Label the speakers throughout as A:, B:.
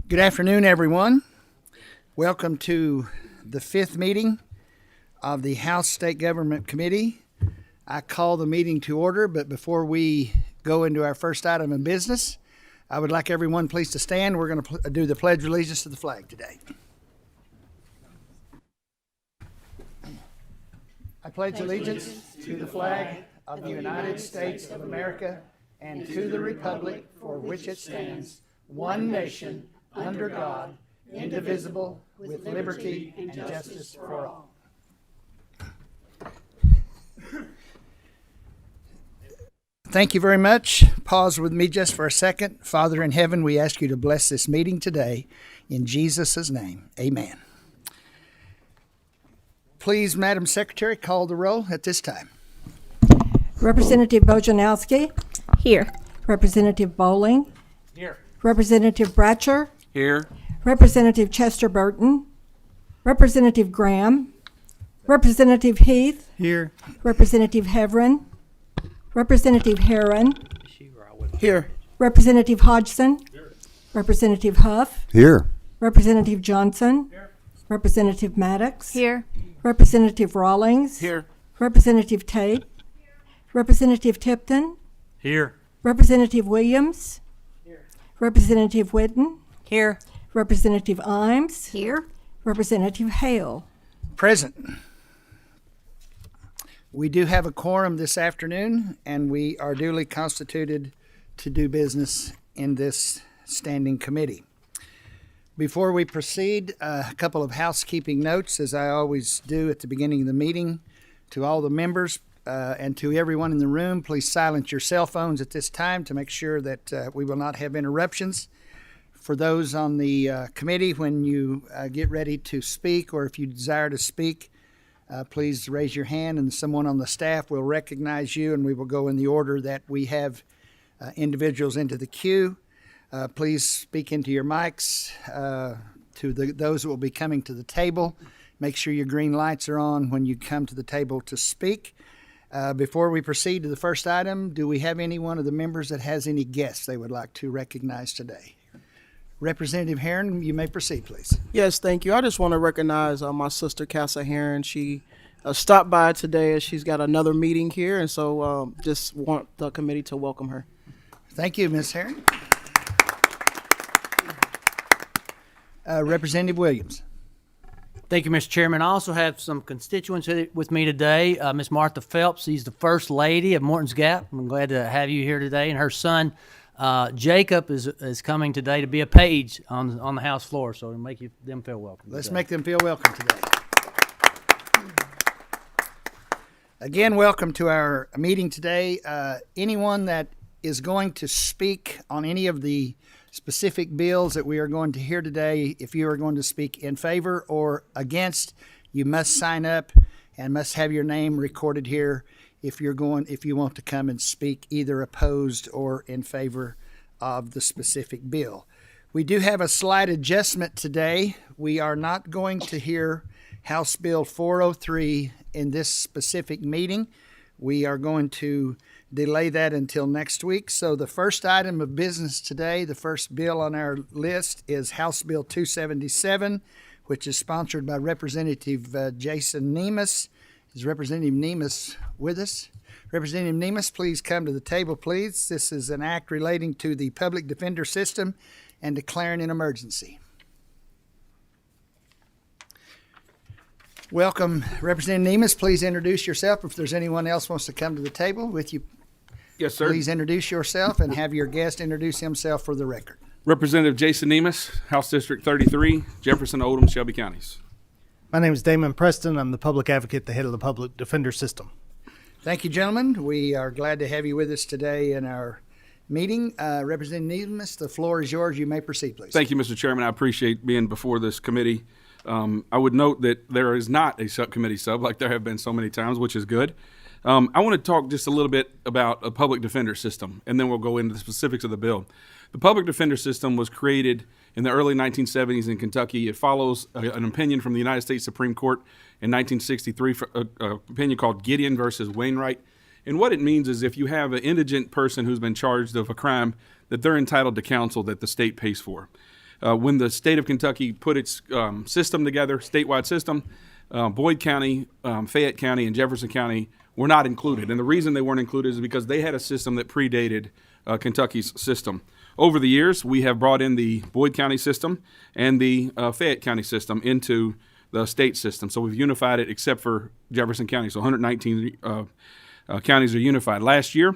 A: Good afternoon, everyone. Welcome to the fifth meeting of the House State Government Committee. I call the meeting to order, but before we go into our first item of business, I would like everyone please to stand. We're going to do the Pledge of Allegiance to the flag today. I pledge allegiance to the flag of the United States of America and to the republic for which it stands, one nation, under God, indivisible, with liberty and justice for all. Thank you very much. Pause with me just for a second. Father in heaven, we ask you to bless this meeting today in Jesus' name. Amen. Please, Madam Secretary, call the roll at this time.
B: Representative Bojanowski.
C: Here.
B: Representative Bowling.
D: Here.
B: Representative Bratcher.
D: Here.
B: Representative Chester Burton. Representative Graham. Representative Heath.
D: Here.
B: Representative Heverin. Representative Herron.
D: Here.
B: Representative Hodgson. Here. Representative Huff.
E: Here.
B: Representative Johnson.
D: Here.
B: Representative Maddox.
C: Here.
B: Representative Rawlings.
D: Here.
B: Representative Tate. Representative Tipton.
D: Here.
B: Representative Williams.
D: Here.
B: Representative Whitten.
C: Here.
B: Representative Imes.
C: Here.
B: Representative Hale.
A: Present. We do have a quorum this afternoon, and we are duly constituted to do business in this standing committee. Before we proceed, a couple of housekeeping notes, as I always do at the beginning of the meeting. To all the members and to everyone in the room, please silence your cell phones at this time to make sure that we will not have interruptions. For those on the committee, when you get ready to speak, or if you desire to speak, please raise your hand and someone on the staff will recognize you, and we will go in the order that we have individuals into the queue. Please speak into your mics to those that will be coming to the table. Make sure your green lights are on when you come to the table to speak. Before we proceed to the first item, do we have any one of the members that has any guests they would like to recognize today? Representative Herron, you may proceed, please.
F: Yes, thank you. I just want to recognize my sister, Casa Herron. She stopped by today as she's got another meeting here, and so just want the committee to welcome her.
A: Thank you, Ms. Herron. Representative Williams.
D: Thank you, Mr. Chairman. I also have some constituents with me today. Ms. Martha Phelps, she's the First Lady of Morton's Gap. I'm glad to have you here today. And her son, Jacob, is coming today to be a page on the House floor, so to make them feel welcome.
A: Let's
D: today.
A: make them feel welcome today. Again, welcome to our meeting today. Anyone that is going to speak on any of the specific bills that we are going to hear today, if you are going to speak in favor or against, you must sign up and must have your name recorded here if you want to come and speak either opposed or in favor of the specific bill. We do have a slight adjustment today. We are not going to hear House Bill 403 in this specific meeting. We are going to delay that until next week. So the first item of business today, the first bill on our list, is House Bill 277, which is sponsored by Representative Jason Nemes. Is Representative Nemes with us? Representative Nemes, please come to the table, please. This is an act relating to the public defender system and declaring an emergency. Welcome, Representative Nemes. Please introduce yourself. If there's anyone else wants to come to the table with you,
G: yes, sir.
A: Please introduce yourself and have your guest introduce himself for the record.
G: Representative Jason Nemes, House District 33, Jefferson, Oldham, Shelby Counties.
H: My name is Damon Preston. I'm the public advocate, the head of the public defender system.
A: Thank you, gentlemen. We are glad to have you with us today in our meeting. Representative Nemes, the floor is yours. You may proceed, please.
G: Thank you, Mr. Chairman. I appreciate being before this committee. I would note that there is not a subcommittee sub like there have been so many times, which is good. I want to talk just a little bit about a public defender system, and then we'll go into the specifics of the bill. The public defender system was created in the early 1970s in Kentucky. It follows an opinion from the United States Supreme Court in 1963, an opinion called Gideon versus Wainwright. And what it means is if you have an indigent person who's been charged of a crime, that they're entitled to counsel that the state pays for. When the state of Kentucky put its system together, statewide system, Boyd County, Fayette County, and Jefferson County were not included. And the reason they weren't included is because they had a system that predated Kentucky's system. Over the years, we have brought in the Boyd County system and the Fayette County system into the state system. So we've unified it except for Jefferson County. So 119 counties are unified. Last year,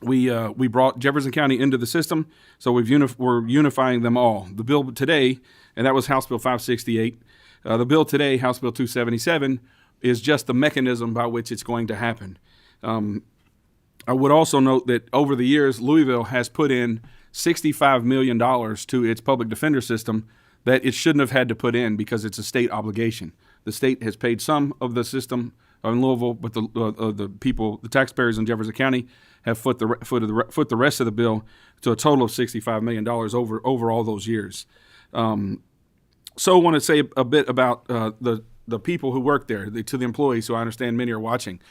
G: we brought Jefferson County into the system, so we're unifying them all. The bill today, and that was House Bill 568. The bill today, House Bill 277, is just the mechanism by which it's going to happen. I would also note that over the years, Louisville has put in $65 million to its public defender system that it shouldn't have had to put in because it's a state obligation. The state has paid some of the system in Louisville, but the people, the taxpayers in Jefferson County, have foot the rest of the bill to a total of $65 million over all those years. So I want to say a bit about the people who work there, to the employees, who I understand many are watching.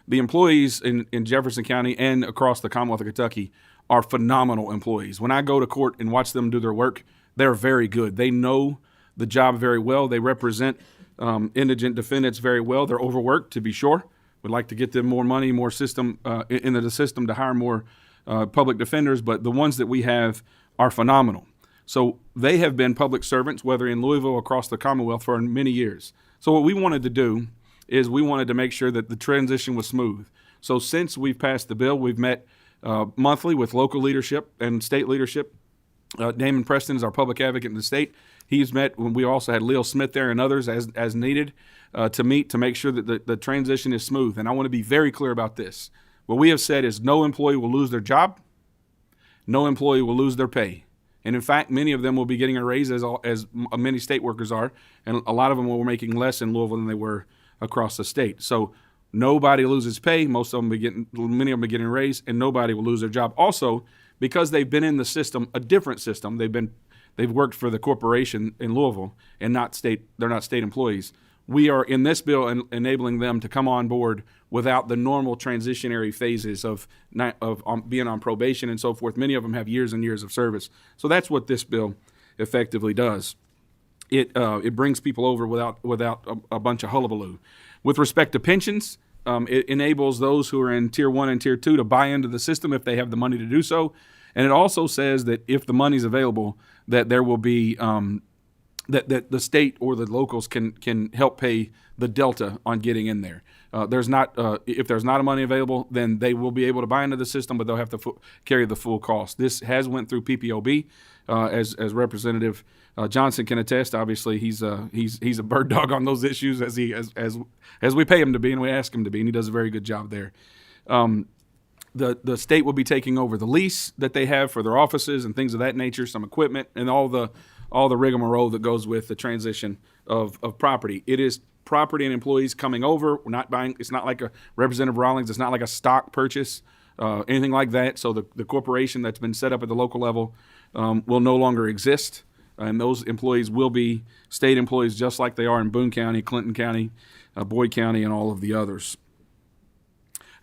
G: The employees in Jefferson County and across the Commonwealth of Kentucky are phenomenal employees. When I go to court and watch them do their work, they're very good. They know the job very well. They represent indigent defendants very well. They're overworked, to be sure. We'd like to get them more money, more system into the system to hire more public defenders, but the ones that we have are phenomenal. So they have been public servants, whether in Louisville or across the Commonwealth, for many years. So what we wanted to do is we wanted to make sure that the transition was smooth. So since we've passed the bill, we've met monthly with local leadership and state leadership. Damon Preston is our public advocate in the state. He's met when we also had Leo Smith there and others as needed to meet to make sure that the transition is smooth. And I want to be very clear about this. What we have said is no employee will lose their job. No employee will lose their pay. And in fact, many of them will be getting a raise as many state workers are. And a lot of them were making less in Louisville than they were across the state. So nobody loses pay. Many of them are getting a raise, and nobody will lose their job. Also, because they've been in the system, a different system, they've worked for the corporation in Louisville and they're not state employees. We are in this bill enabling them to come on board without the normal transitionary phases of being on probation and so forth. Many of them have years and years of service. So that's what this bill effectively does. It brings people over without a bunch of hullabaloo. With respect to pensions, it enables those who are in Tier 1 and Tier 2 to buy into the system if they have the money to do so. And it also says that if the money's available, that there will be that the state or the locals can help pay the delta on getting in there. If there's not money available, then they will be able to buy into the system, but they'll have to carry the full cost. This has went through PPOB, as Representative Johnson can attest. Obviously, he's a bird dog on those issues as we pay him to be and we ask him to be, and he does a very good job there. The state will be taking over the lease that they have for their offices and things of that nature, some equipment, and all the rigmarole that goes with the transition of property. It is property and employees coming over. We're not buying. It's not like a Representative Rawlings. It's not like a stock purchase, anything like that. So the corporation that's been set up at the local level will no longer exist, and those employees will be state employees just like they are in Boone County, Clinton County, Boyd County, and all of the others.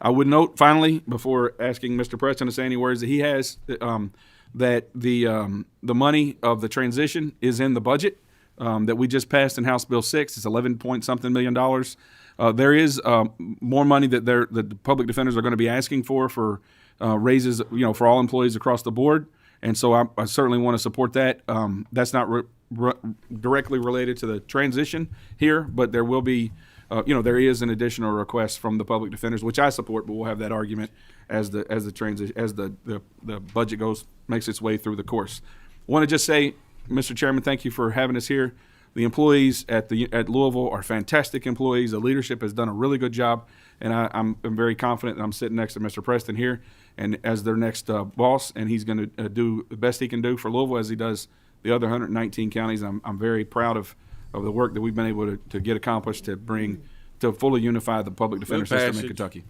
G: I would note, finally, before asking Mr. Preston to say any words, that he has that the money of the transition is in the budget that we just passed in House Bill 6. It's 11 point something million dollars. There is more money that the public defenders are going to be asking for raises, for all employees across the board. And so I certainly want to support that. That's not directly related to the transition here, but there will be. There is an additional request from the public defenders, which I support, but we'll have that argument as the budget makes its way through the course. I want to just say, Mr. Chairman, thank you for having us here. The employees at Louisville are fantastic employees. The leadership has done a really good job, and I'm very confident that I'm sitting next to Mr. Preston here, and as their next boss, and he's going to do the best he can do for Louisville as he does the other 119 counties. I'm very proud of the work that we've been able to get accomplished to fully unify the public defender system in Kentucky.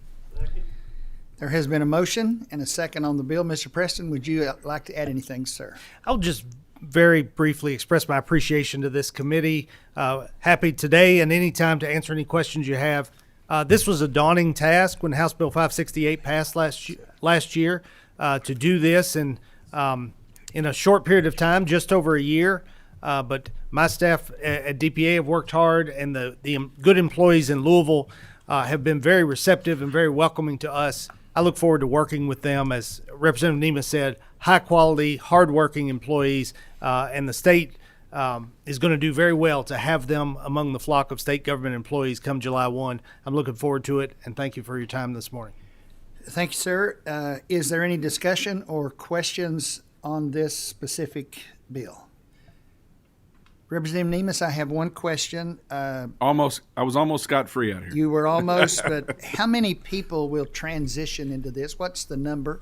A: There has been a motion and a second on the bill. Mr. Preston, would you like to add anything, sir?
H: I'll just very briefly express my appreciation to this committee. Happy today and anytime to answer any questions you have. This was a daunting task when House Bill 568 passed last year to do this, and in a short period of time, just over a year. But my staff at DPA have worked hard, and the good employees in Louisville have been very receptive and very welcoming to us. I look forward to working with them. As Representative Nema said, high quality, hardworking employees, and the state is going to do very well to have them among the flock of state government employees come July 1. I'm looking forward to it, and thank you for your time this morning.
A: Thank you, sir. Is there any discussion or questions on this specific bill? Representative Nemes, I have one question.
G: I was almost scot-free out here.
A: You were almost, but how many people will transition into this? What's the number?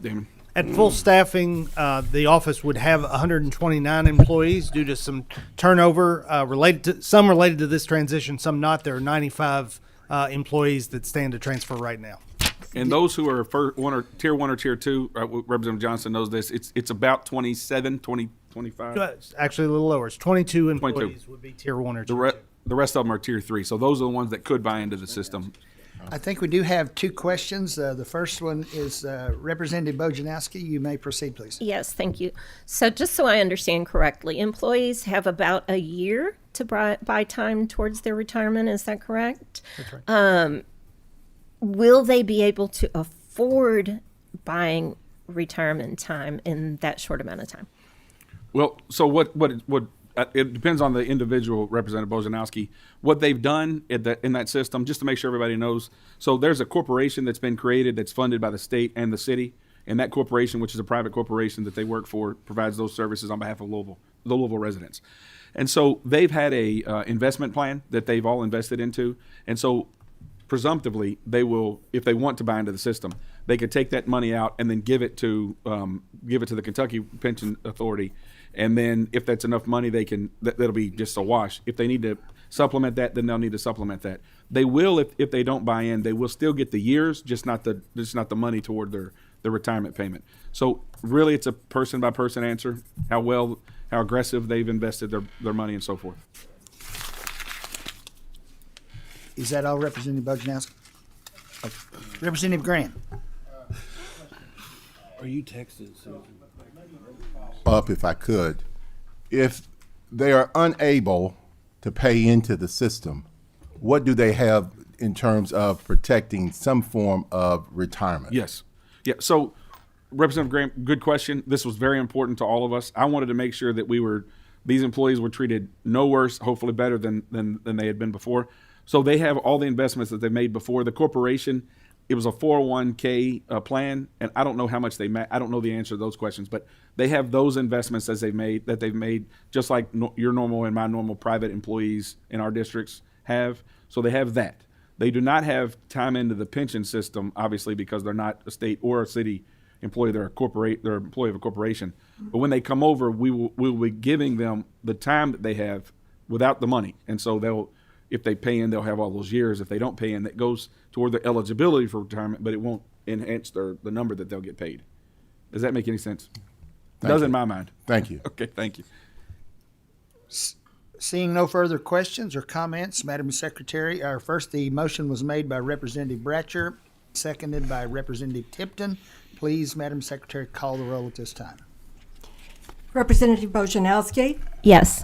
G: Damon.
H: At full staffing, the office would have 129 employees due to some turnover related to this transition, some not. There are 95 employees that stand to transfer right now.
G: And those who are tier 1 or tier 2, Representative Johnson knows this, it's about 27, 20, 25.
H: It's actually a little lower. It's 22 employees would be tier 1 or tier 2.
G: The rest of them are tier 3. So those are the ones that could buy into the system.
A: I think we do have two questions. The first one is Representative Bojanowski. You may proceed, please.
C: Yes, thank you. So just so I understand correctly, employees have about a year to buy time towards their retirement. Is that correct?
H: That's right.
C: Will they be able to afford buying retirement time in that short amount of time?
G: Well, so what it depends on the individual, Representative Bojanowski. What they've done in that system, just to make sure everybody knows, so there's a corporation that's been created that's funded by the state and the city, and that corporation, which is a private corporation that they work for, provides those services on behalf of the Louisville residents. And so they've had a investment plan that they've all invested into, and so presumptively they will, if they want to buy into the system, they could take that money out and then give it to the Kentucky Pension Authority. And then if that's enough money, that'll be just a wash. If they need to supplement that, then they'll need to supplement that. They will, if they don't buy in, they will still get the years, just not the money toward their retirement payment. So really, it's a person by person answer, how aggressive they've invested their money and so forth.
A: Is that all, Representative Bojanowski? Okay. Representative Graham.
E: Are you texting, Susan?
I: Up if I could. If they are unable to pay into the system, what do they have in terms of protecting some form of retirement?
G: Yes. Yeah. So, Representative Graham, good question. This was very important to all of us. I wanted to make sure that these employees were treated no worse, hopefully better than they had been before. So they have all the investments that they made before. The corporation, it was a 401k plan, and I don't know how much I don't know the answer to those questions, but they have those investments that they've made, just like your normal and my normal private employees in our districts have. So they have that. They do not have time into the pension system, obviously, because they're not a state or a city employee. They're they're an employee of a corporation. But when they come over, we will be giving them the time that they have without the money, and so if they pay in, they'll have all those years. If they don't pay in, that goes toward their eligibility for retirement, but it won't enhance the number that they'll get paid. Does that make any sense? It does in my mind.
I: Thank you.
G: Okay, thank you.
A: Seeing no further questions or comments, Madam Secretary, the motion was made by Representative Bratcher, seconded by Representative Tipton. Please, Madam Secretary, call the roll at this time.
B: Representative Bojanowski,
C: Yes.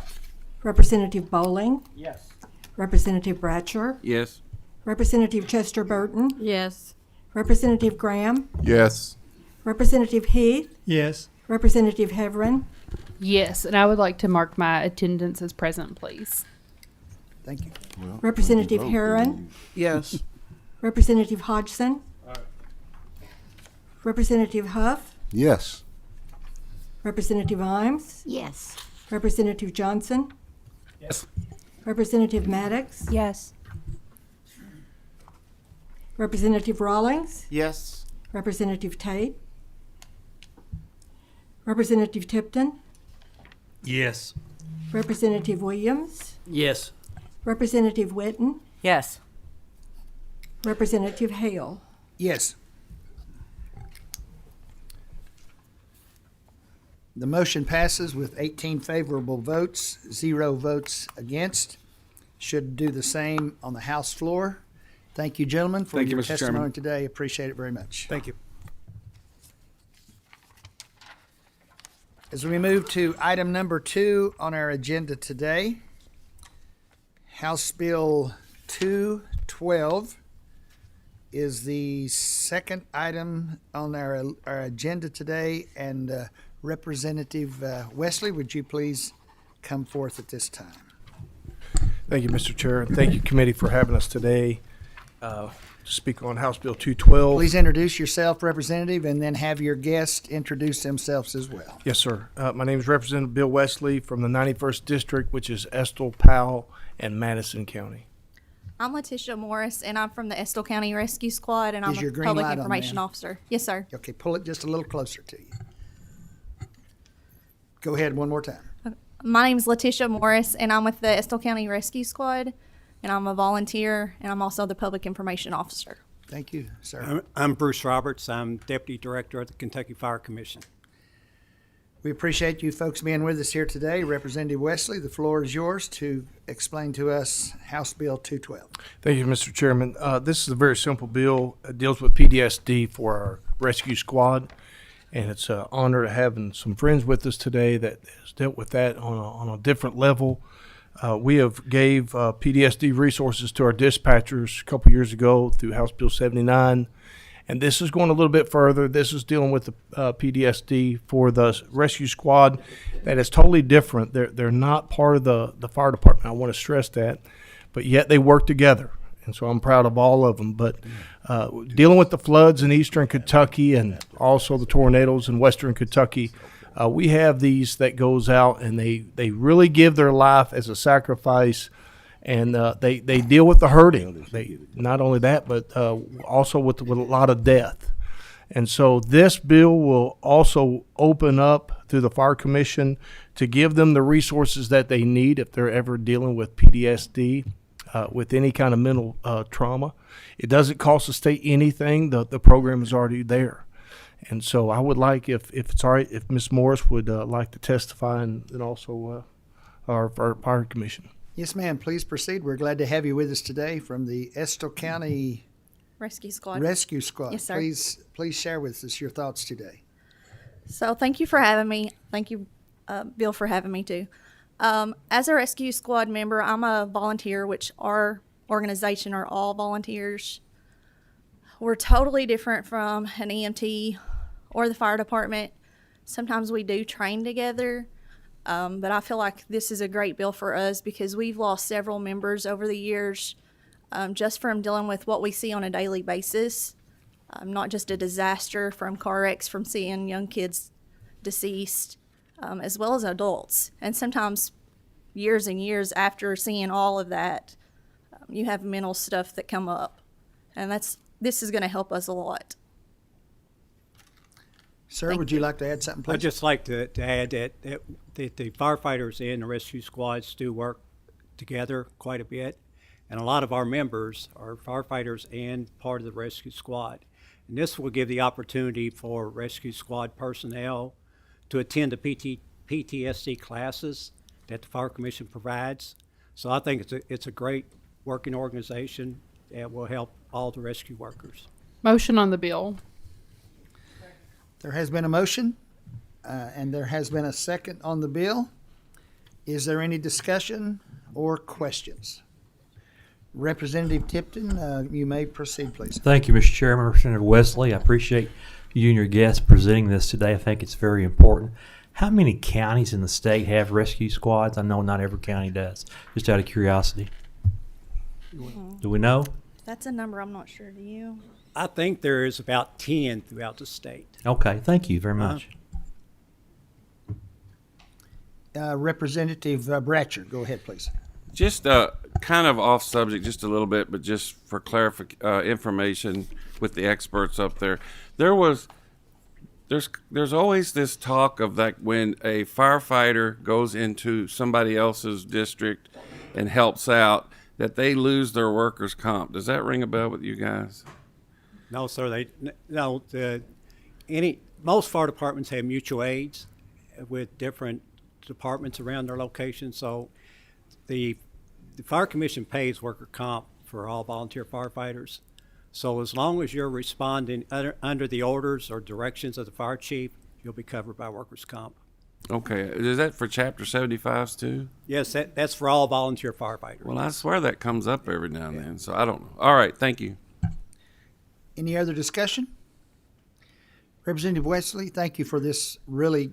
B: Representative Bowling,
H: Yes.
B: Representative Bratcher,
G: Yes.
B: Representative Chester Burton,
J: Yes.
B: Representative Graham,
I: Yes.
B: Representative Heath,
H: Yes.
B: Representative Heverin,
J: Yes, and I would like to mark my attendance as present, please.
A: Thank you.
I: Well,
B: Representative
I: vote,
B: Herron,
F: Yes.
B: Representative Hodgson, Representative Huff,
I: yes.
B: Representative Imes,
J: Yes.
B: Representative Johnson,
G: Yes.
B: Representative Maddox,
J: Yes.
B: Representative Rawlings,
F: Yes.
B: Representative Tate, Representative Tipton,
H: Yes.
B: Representative Williams,
D: Yes.
B: Representative Witten,
J: Yes.
B: Representative Hale.
A: Yes. The motion passes with 18 favorable votes, 0 votes against. Should do the same on the House floor. Thank you, gentlemen, for
G: Thank you,
A: your
G: Mr.
A: testimony
G: Chairman.
A: today. Appreciate it very much.
H: Thank you.
A: As we move to item number 2 on our agenda today, House Bill 212 is the second item on our agenda today. And Representative Wesley, would you please come forth at this time?
H: Thank you, Mr. Chair, and thank you, committee, for having us today to speak on House Bill 212.
A: Please introduce yourself, Representative, and then have your guests introduce themselves as well.
H: Yes, sir. My name is Representative Bill Wesley from the 91st District, which is Estill, Powell, and Madison County.
E: I'm Letitia Morris, and I'm from the Estill County Rescue Squad, and I'm
A: Is your
E: a
A: green
E: public
A: light on,
E: information
A: ma'am?
E: officer. Yes, sir.
A: Okay, pull it just a little closer to you. Go ahead one more time.
E: My name is Letitia Morris, and I'm with the Estill County Rescue Squad, and I'm a volunteer, and I'm also the public information officer.
A: Thank you, sir.
K: I'm Bruce Roberts. I'm Deputy Director of the Kentucky Fire Commission.
A: We appreciate you folks being with us here today. Representative Wesley, the floor is yours to explain to us House Bill 212.
H: Thank you, Mr. Chairman. This is a very simple bill. It deals with PTSD for our rescue squad, and it's an honor to having some friends with us today that has dealt with that on a different level. We have gave PTSD resources to our dispatchers a couple years ago through House Bill 79. And this is going a little bit further. This is dealing with the PTSD for the rescue squad. That is totally different. They're not part of the fire department. I want to stress that. But yet they work together. And so I'm proud of all of them. But dealing with the floods in eastern Kentucky and also the tornadoes in western Kentucky, we have these that goes out and they really give their life as a sacrifice. And they deal with the hurting. They not only that, but also with a lot of death. And so this bill will also open up through the Fire Commission to give them the resources that they need if they're ever dealing with PTSD, with any kind of mental trauma. It doesn't cost the state anything. The program is already there. And so I would like, if it's all right, if Ms. Morris would like to testify, and also our Fire Commission.
A: Yes, ma'am. Please proceed. We're glad to have you with us today from the Estill County
E: Rescue Squad.
A: Rescue Squad.
E: Yes, sir.
A: Please share with us your thoughts today.
E: So thank you for having me. Thank you, Bill, for having me too. As a rescue squad member, I'm a volunteer, which our organization are all volunteers. We're totally different from an EMT or the fire department. Sometimes we do train together. But I feel like this is a great bill for us because we've lost several members over the years just from dealing with what we see on a daily basis. Not just a disaster from car wrecks, from seeing young kids deceased, as well as adults. And sometimes years and years after seeing all of that, you have mental stuff that come up. And this is going to help us a lot.
A: Sir, would you like to add something, please?
K: I'd just like to add that the firefighters and the rescue squads do work together quite a bit. And a lot of our members are firefighters and part of the rescue squad. And this will give the opportunity for rescue squad personnel to attend the PTSD classes that the Fire Commission provides. So I think it's a great working organization that will help all the rescue workers.
J: Motion on the bill.
A: There has been a motion, and there has been a second on the bill. Is there any discussion or questions? Representative Tipton, you may proceed, please.
L: Thank you, Mr. Chairman. Representative Wesley, I appreciate you and your guests presenting this today. I think it's very important. How many counties in the state have rescue squads? I know not every county does. Just out of curiosity. Do we know?
E: That's a number I'm not sure. Do you?
K: I think there is about 10 throughout the state.
L: Okay, thank you very much.
A: Representative Bratcher, go ahead, please.
M: Just kind of off subject just a little bit, but just for information with the experts up there, there's always this talk of that when a firefighter goes into somebody else's district and helps out, that they lose their workers' comp. Does that ring a bell with you guys?
K: No, sir. Most fire departments have mutual aids with different departments around their location. So the Fire Commission pays worker comp for all volunteer firefighters. So as long as you're responding under the orders or directions of the fire chief, you'll be covered by workers' comp.
M: Okay, is that for Chapter 75s too?
K: Yes, that's for all volunteer firefighters.
M: Well, I swear that comes up every now and then, so I don't know. All right, thank you.
A: Any other discussion? Representative Wesley, thank you for this really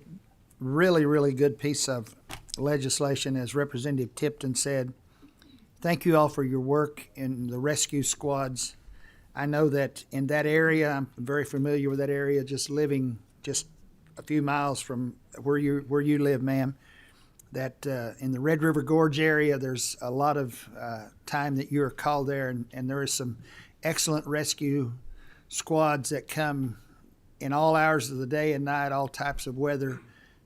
A: good piece of legislation. As Representative Tipton said, thank you all for your work in the rescue squads. I know that in that area, I'm very familiar with that area, just living just a few miles from where you live, ma'am, that in the Red River Gorge area, there's a lot of time that you're called there, and there is some excellent rescue squads that come in all hours of the day and night, all types of weather,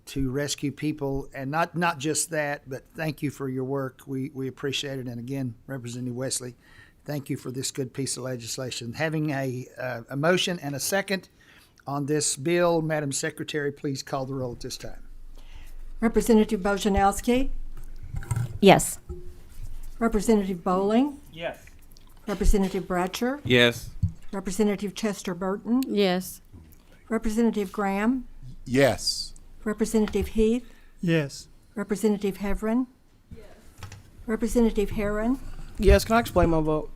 A: to rescue people. And not just that, but thank you for your work. We appreciate it. And again, Representative Wesley, thank you for this good piece of legislation. Having a motion and a second on this bill, Madam Secretary, please call the roll at this time.
B: Representative Bojanowski,
C: Yes.
B: Representative Bowling,
K: Yes.
B: Representative Bratcher,
M: Yes.
B: Representative Chester Burton,
J: Yes.
B: Representative Graham,
I: Yes.
B: Representative Heath,
H: Yes.
B: Representative Heverin, Representative Herron,
F: Yes, can I explain my vote?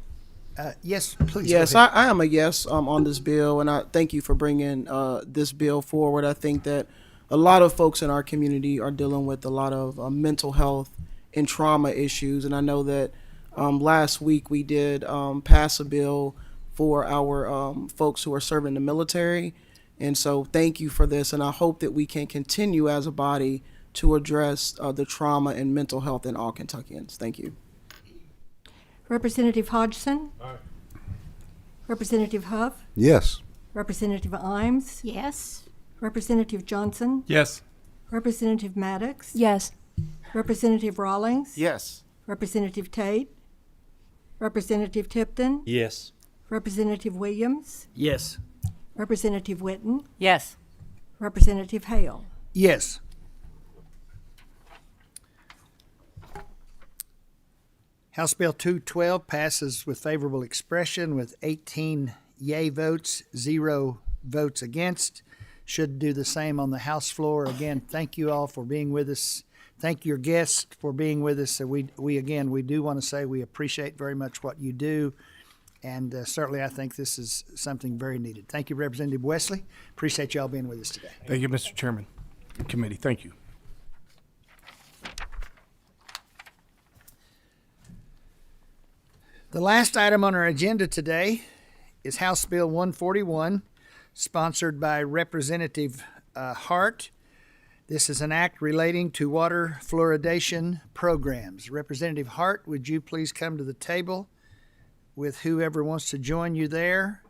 A: Yes, please.
F: Yes,
A: go ahead.
F: I am a yes on this bill, and I thank you for bringing this bill forward. I think that a lot of folks in our community are dealing with a lot of mental health and trauma issues, and I know that last week we did pass a bill for our folks who are serving the military, and so thank you for this, and I hope that we can continue as a body to address the trauma and mental health in all Kentuckians. Thank you.
B: Representative Hodgson, Representative Huff,
I: Yes.
B: Representative Imes,
C: Yes.
B: Representative Johnson,
G: Yes.
B: Representative Maddox,
J: Yes.
B: Representative Rawlings,
F: Yes.
B: Representative Tate, Representative Tipton,
L: Yes.
B: Representative Williams,
D: Yes.
B: Representative Witten,
J: Yes.
B: Representative Hale.
A: Yes. House Bill 212 passes with favorable expression with 18 yea votes, 0 votes against. Should do the same on the House floor. Again, thank you all for being with us. Thank your guests for being with us. So we do want to say we appreciate very much what you do. And certainly I think this is something very needed. Thank you, Representative Wesley. Appreciate you all being with us today.
N: Thank you, Mr. Chairman. Committee, thank you.
A: The last item on our agenda today is House Bill 141, sponsored by Representative Hart. This is an act relating to water fluoridation programs. Representative Hart, would you please come to the table with whoever wants to join you there?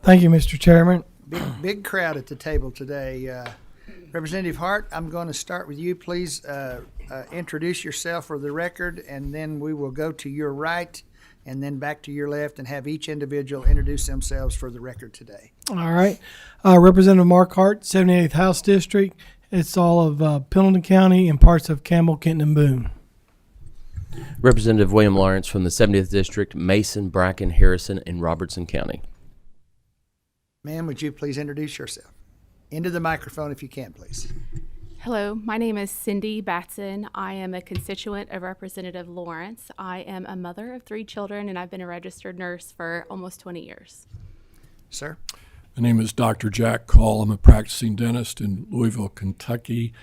H: Thank you, Mr. Chairman.
A: Big crowd at the table today. Representative Hart, I'm going to start with you. Please introduce yourself for the record, and then we will go to your right and then back to your left and have each individual introduce themselves for the record today.
H: All right. Representative Mark Hart, 78th House District. It's all of Pendleton County and parts of Campbell, Kenton, and Boone.
O: Representative William Lawrence from the 70th District, Mason, Bracken, Harrison, and Robertson County.
A: Ma'am, would you please introduce yourself? Into the microphone if you can, please.
P: Hello, my name is Cindy Batson. I am a constituent of Representative Lawrence. I am a mother of 3 children, and I've been a registered nurse for almost 20 years.
A: Sir?
N: My name is Dr. Jack Call. I'm a practicing dentist in Louisville, Kentucky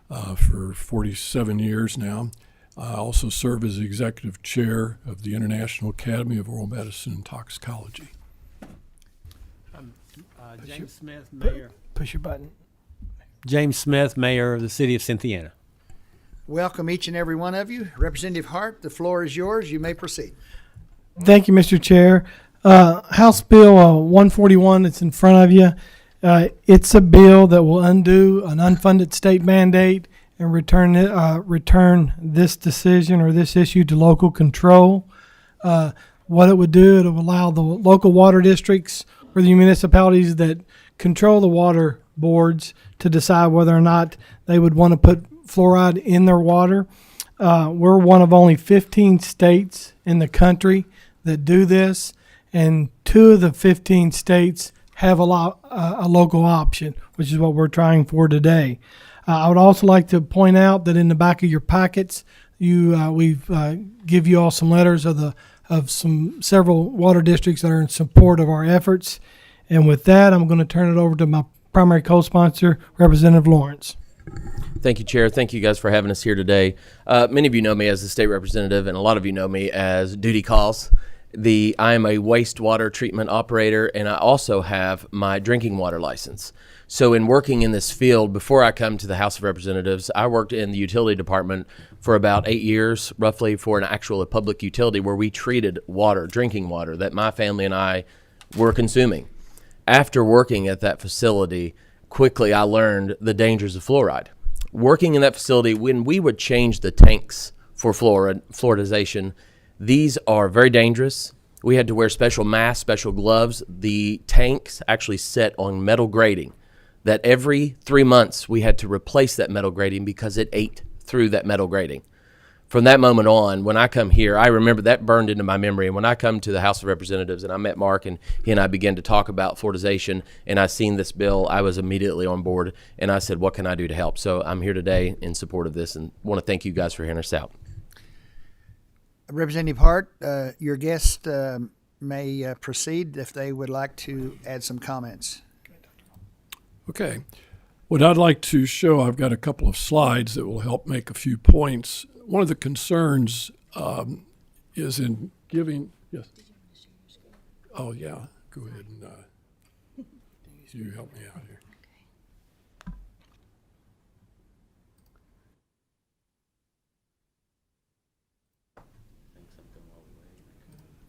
N: for 47 years now. I also serve as the executive chair of the International Academy of Oral Medicine and Toxicology.
K: James Smith, Mayor.
H: Push your button.
K: James Smith, Mayor of the City of Cynthiana.
A: Welcome each and every one of you. Representative Hart, the floor is yours. You may proceed.
H: Thank you, Mr. Chair. House Bill 141 that's in front of you. It's a bill that will undo an unfunded state mandate and return this decision or this issue to local control. What it would do, it will allow the local water districts or the municipalities that control the water boards to decide whether or not they would want to put fluoride in their water. We're one of only 15 states in the country that do this, and 2 of the 15 states
Q: have a local option, which is what we're trying for today. I would also like to point out that in the back of your packets, we've give you all some letters of several water districts that are in support of our efforts. And with that, I'm going to turn it over to my primary co-sponsor, Representative Lawrence.
O: Thank you, Chair. Thank you guys for having us here today. Many of you know me as the state representative, and a lot of you know me as duty calls. I am a wastewater treatment operator, and I also have my drinking water license. So in working in this field, before I come to the House of Representatives, I worked in the utility department for about 8 years, roughly, for an actual public utility where we treated water, drinking water, that my family and I were consuming. After working at that facility, quickly I learned the dangers of fluoride. Working in that facility, when we would change the tanks for fluoridization, these are very dangerous. We had to wear special masks, special gloves. The tanks actually set on metal grating that every 3 months we had to replace that metal grating because it ate through that metal grating. From that moment on, when I come here, I remember that burned into my memory. And when I come to the House of Representatives and I met Mark and he and I began to talk about fluoridization and I seen this bill, I was immediately on board and I said, what can I do to help? So I'm here today in support of this and want to thank you guys for hearing us out.
A: Representative Hart, your guest may proceed if they would like to add some comments.
N: Okay. What I'd like to show, I've got a couple of slides that will help make a few points. One of the concerns is in giving, yes. Oh, yeah, go ahead and you help me out here.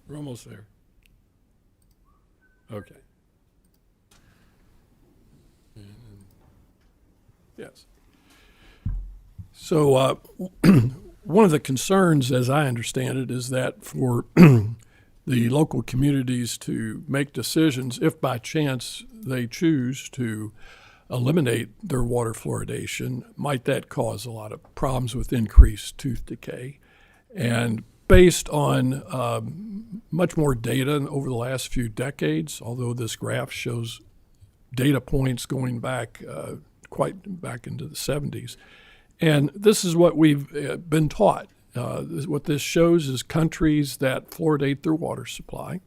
N: We're almost there. Okay. Yes. So one of the concerns, as I understand it, is that for the local communities to make decisions, if by chance they choose to eliminate their water fluoridation, might that cause a lot of problems with increased tooth decay? And based on much more data over the last few decades, although this graph shows data points going back quite back into the 70s. And this is what we've been taught. What this shows is countries that fluoridate their water supply.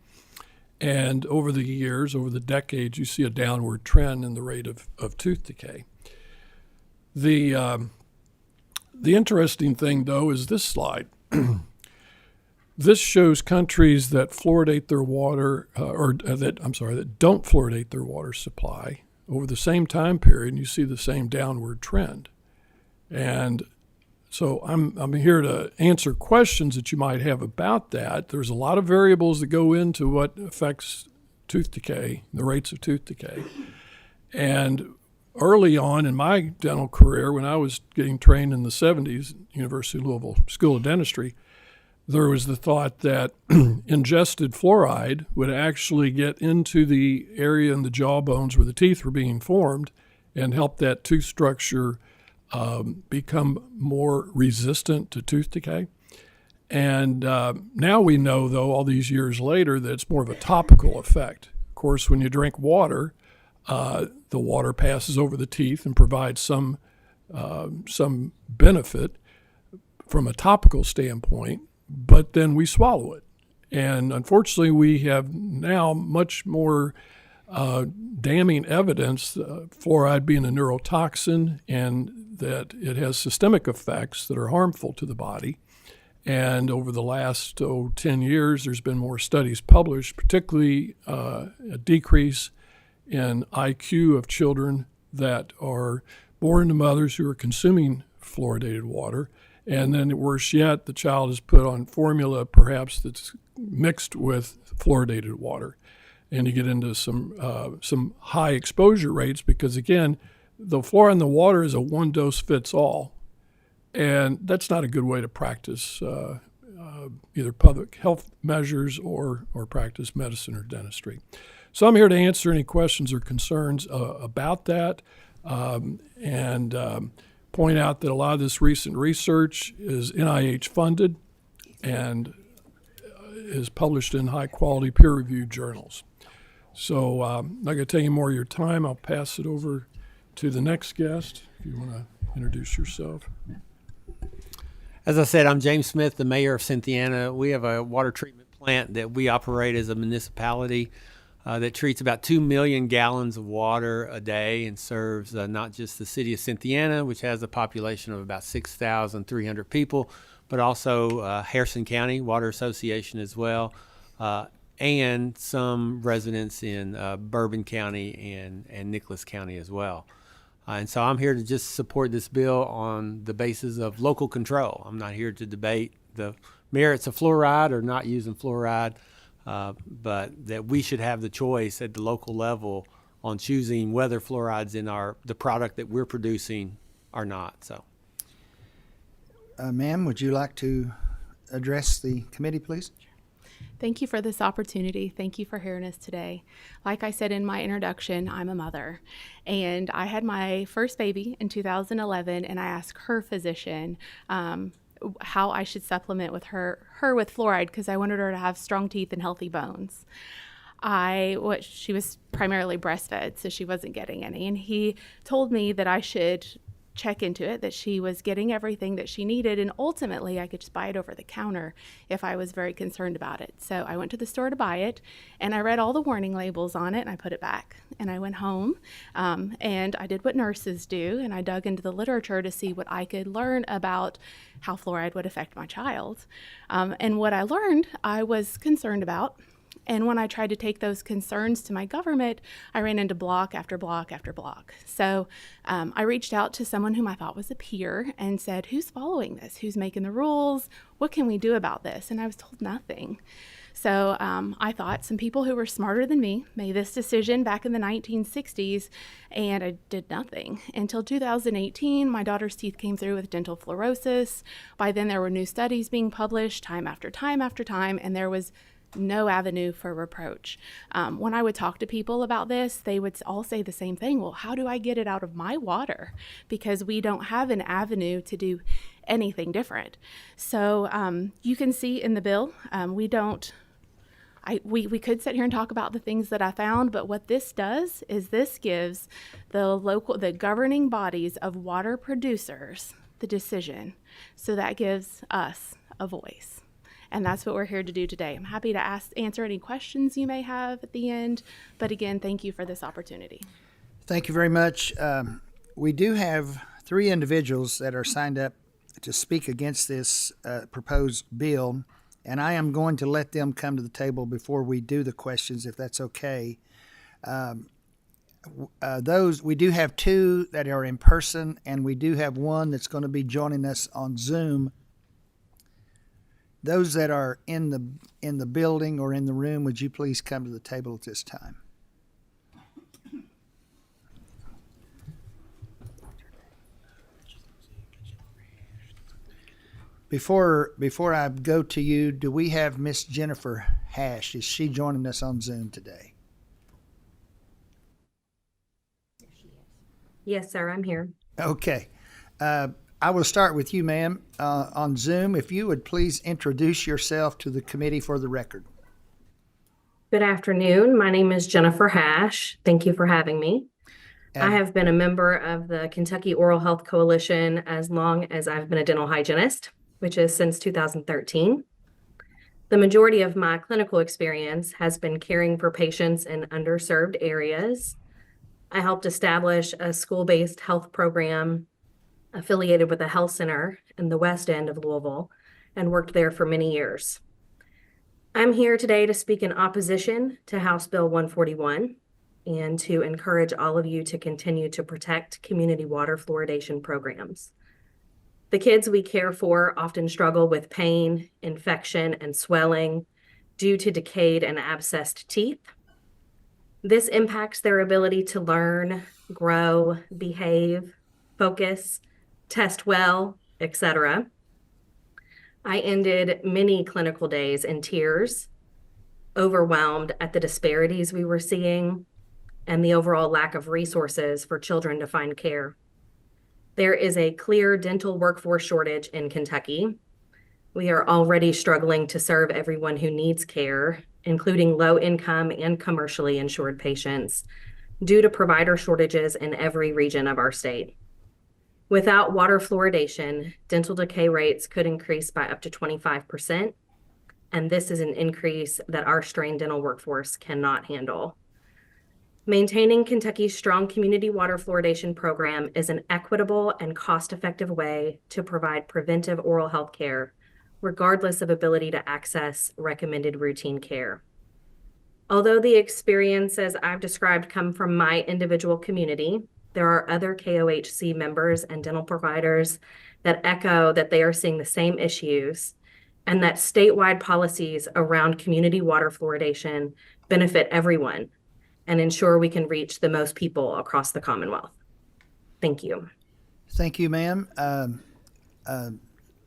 N: And over the years, over the decades, you see a downward trend in the rate of tooth decay. The interesting thing, though, is this slide. This shows countries that fluoridate their water, that don't fluoridate their water supply over the same time period, and you see the same downward trend. And so I'm here to answer questions that you might have about that. There's a lot of variables that go into what affects tooth decay, the rates of tooth decay. And early on in my dental career, when I was getting trained in the 70s, University of Louisville School of Dentistry, there was the thought that ingested fluoride would actually get into the area in the jaw bones where the teeth were being formed and help that tooth structure become more resistant to tooth decay. And now we know, though, all these years later, that it's more of a topical effect. Of course, when you drink water, the water passes over the teeth and provides some benefit from a topical standpoint, but then we swallow it. And unfortunately, we have now much more damning evidence, fluoride being a neurotoxin, and that it has systemic effects that are harmful to the body. And over the last 10 years, there's been more studies published, particularly a decrease in IQ of children that are born to mothers who are consuming fluoridated water. And then worse yet, the child is put on formula perhaps that's mixed with fluoridated water. And you get into some high exposure rates because, again, the fluoride in the water is a one dose fits all. And that's not a good way to practice either public health measures or practice medicine or dentistry. So I'm here to answer any questions or concerns about that and point out that a lot of this recent research is NIH funded and is published in high quality peer reviewed journals. So I'm not going to take any more of your time. I'll pass it over to the next guest, if you want to introduce yourself.
R: As I said, I'm James Smith, the mayor of Cynthiana. We have a water treatment plant that we operate as a municipality that treats about 2 million gallons of water a day and serves not just the city of Cynthiana, which has a population of about 6,300 people, but also Harrison County Water Association as well, and some residents in Bourbon County and Nicholas County as well. And so I'm here to just support this bill on the basis of local control. I'm not here to debate the merits of fluoride or not using fluoride, but that we should have the choice at the local level on choosing whether fluoride's in the product that we're producing or not. So,
A: ma'am, would you like to address the committee, please?
P: Thank you for this opportunity. Thank you for hearing us today. Like I said in my introduction, I'm a mother, and I had my first baby in 2011, and I asked her physician how I should supplement with her with fluoride because I wanted her to have strong teeth and healthy bones. She was primarily breastfed, so she wasn't getting any, and he told me that I should check into it, that she was getting everything that she needed, and ultimately I could just buy it over the counter if I was very concerned about it. So I went to the store to buy it, and I read all the warning labels on it, and I put it back. And I went home, and I did what nurses do, and I dug into the literature to see what I could learn about how fluoride would affect my child. And what I learned, I was concerned about. And when I tried to take those concerns to my government, I ran into block after block after block. So I reached out to someone whom I thought was a peer and said, who's following this? Who's making the rules? What can we do about this? And I was told nothing. So I thought some people who were smarter than me made this decision back in the 1960s, and I did nothing. Until 2018, my daughter's teeth came through with dental fluorosis. By then, there were new studies being published time after time after time, and there was no avenue for reproach. When I would talk to people about this, they would all say the same thing. Well, how do I get it out of my water? Because we don't have an avenue to do anything different. So you can see in the bill, we could sit here and talk about the things that I found, but what this does is this gives the governing bodies of water producers the decision. So that gives us a voice. And that's what we're here to do today. I'm happy to answer any questions you may have at the end. But again, thank you for this opportunity.
A: Thank you very much. We do have 3 individuals that are signed up to speak against this proposed bill, and I am going to let them come to the table before we do the questions, if that's okay. We do have 2 that are in person, and we do have 1 that's going to be joining us on Zoom. Those that are in the building or in the room, would you please come to the table at this time? Before I go to you, do we have Miss Jennifer Hash? Is she joining us on Zoom today?
S: Yes, sir, I'm here.
A: Okay. I will start with you, ma'am, on Zoom. If you would please introduce yourself to the committee for the record.
S: Good afternoon. My name is Jennifer Hash. Thank you for having me. I have been a member of the Kentucky Oral Health Coalition as long as I've been a dental hygienist, which is since 2013. The majority of my clinical experience has been caring for patients in underserved areas. I helped establish a school-based health program affiliated with a health center in the west end of Louisville and worked there for many years. I'm here today to speak in opposition to House Bill 141 and to encourage all of you to continue to protect community water fluoridation programs. The kids we care for often struggle with pain, infection, and swelling due to decayed and abscessed teeth. This impacts their ability to learn, grow, behave, focus, test well, etc. I ended many clinical days in tears, overwhelmed at the disparities we were seeing and the overall lack of resources for children to find care. There is a clear dental workforce shortage in Kentucky. We are already struggling to serve everyone who needs care, including low-income and commercially insured patients, due to provider shortages in every region of our state. Without water fluoridation, dental decay rates could increase by up to 25%, and this is an increase that our strained dental workforce cannot handle. Maintaining Kentucky's strong community water fluoridation program is an equitable and cost-effective way to provide preventive oral health care, regardless of ability to access recommended routine care. Although the experiences I've described come from my individual community, there are other KOHC members and dental providers that echo that they are seeing the same issues and that statewide policies around community water fluoridation benefit everyone and ensure we can reach the most people across the Commonwealth. Thank you.
A: Thank you, ma'am.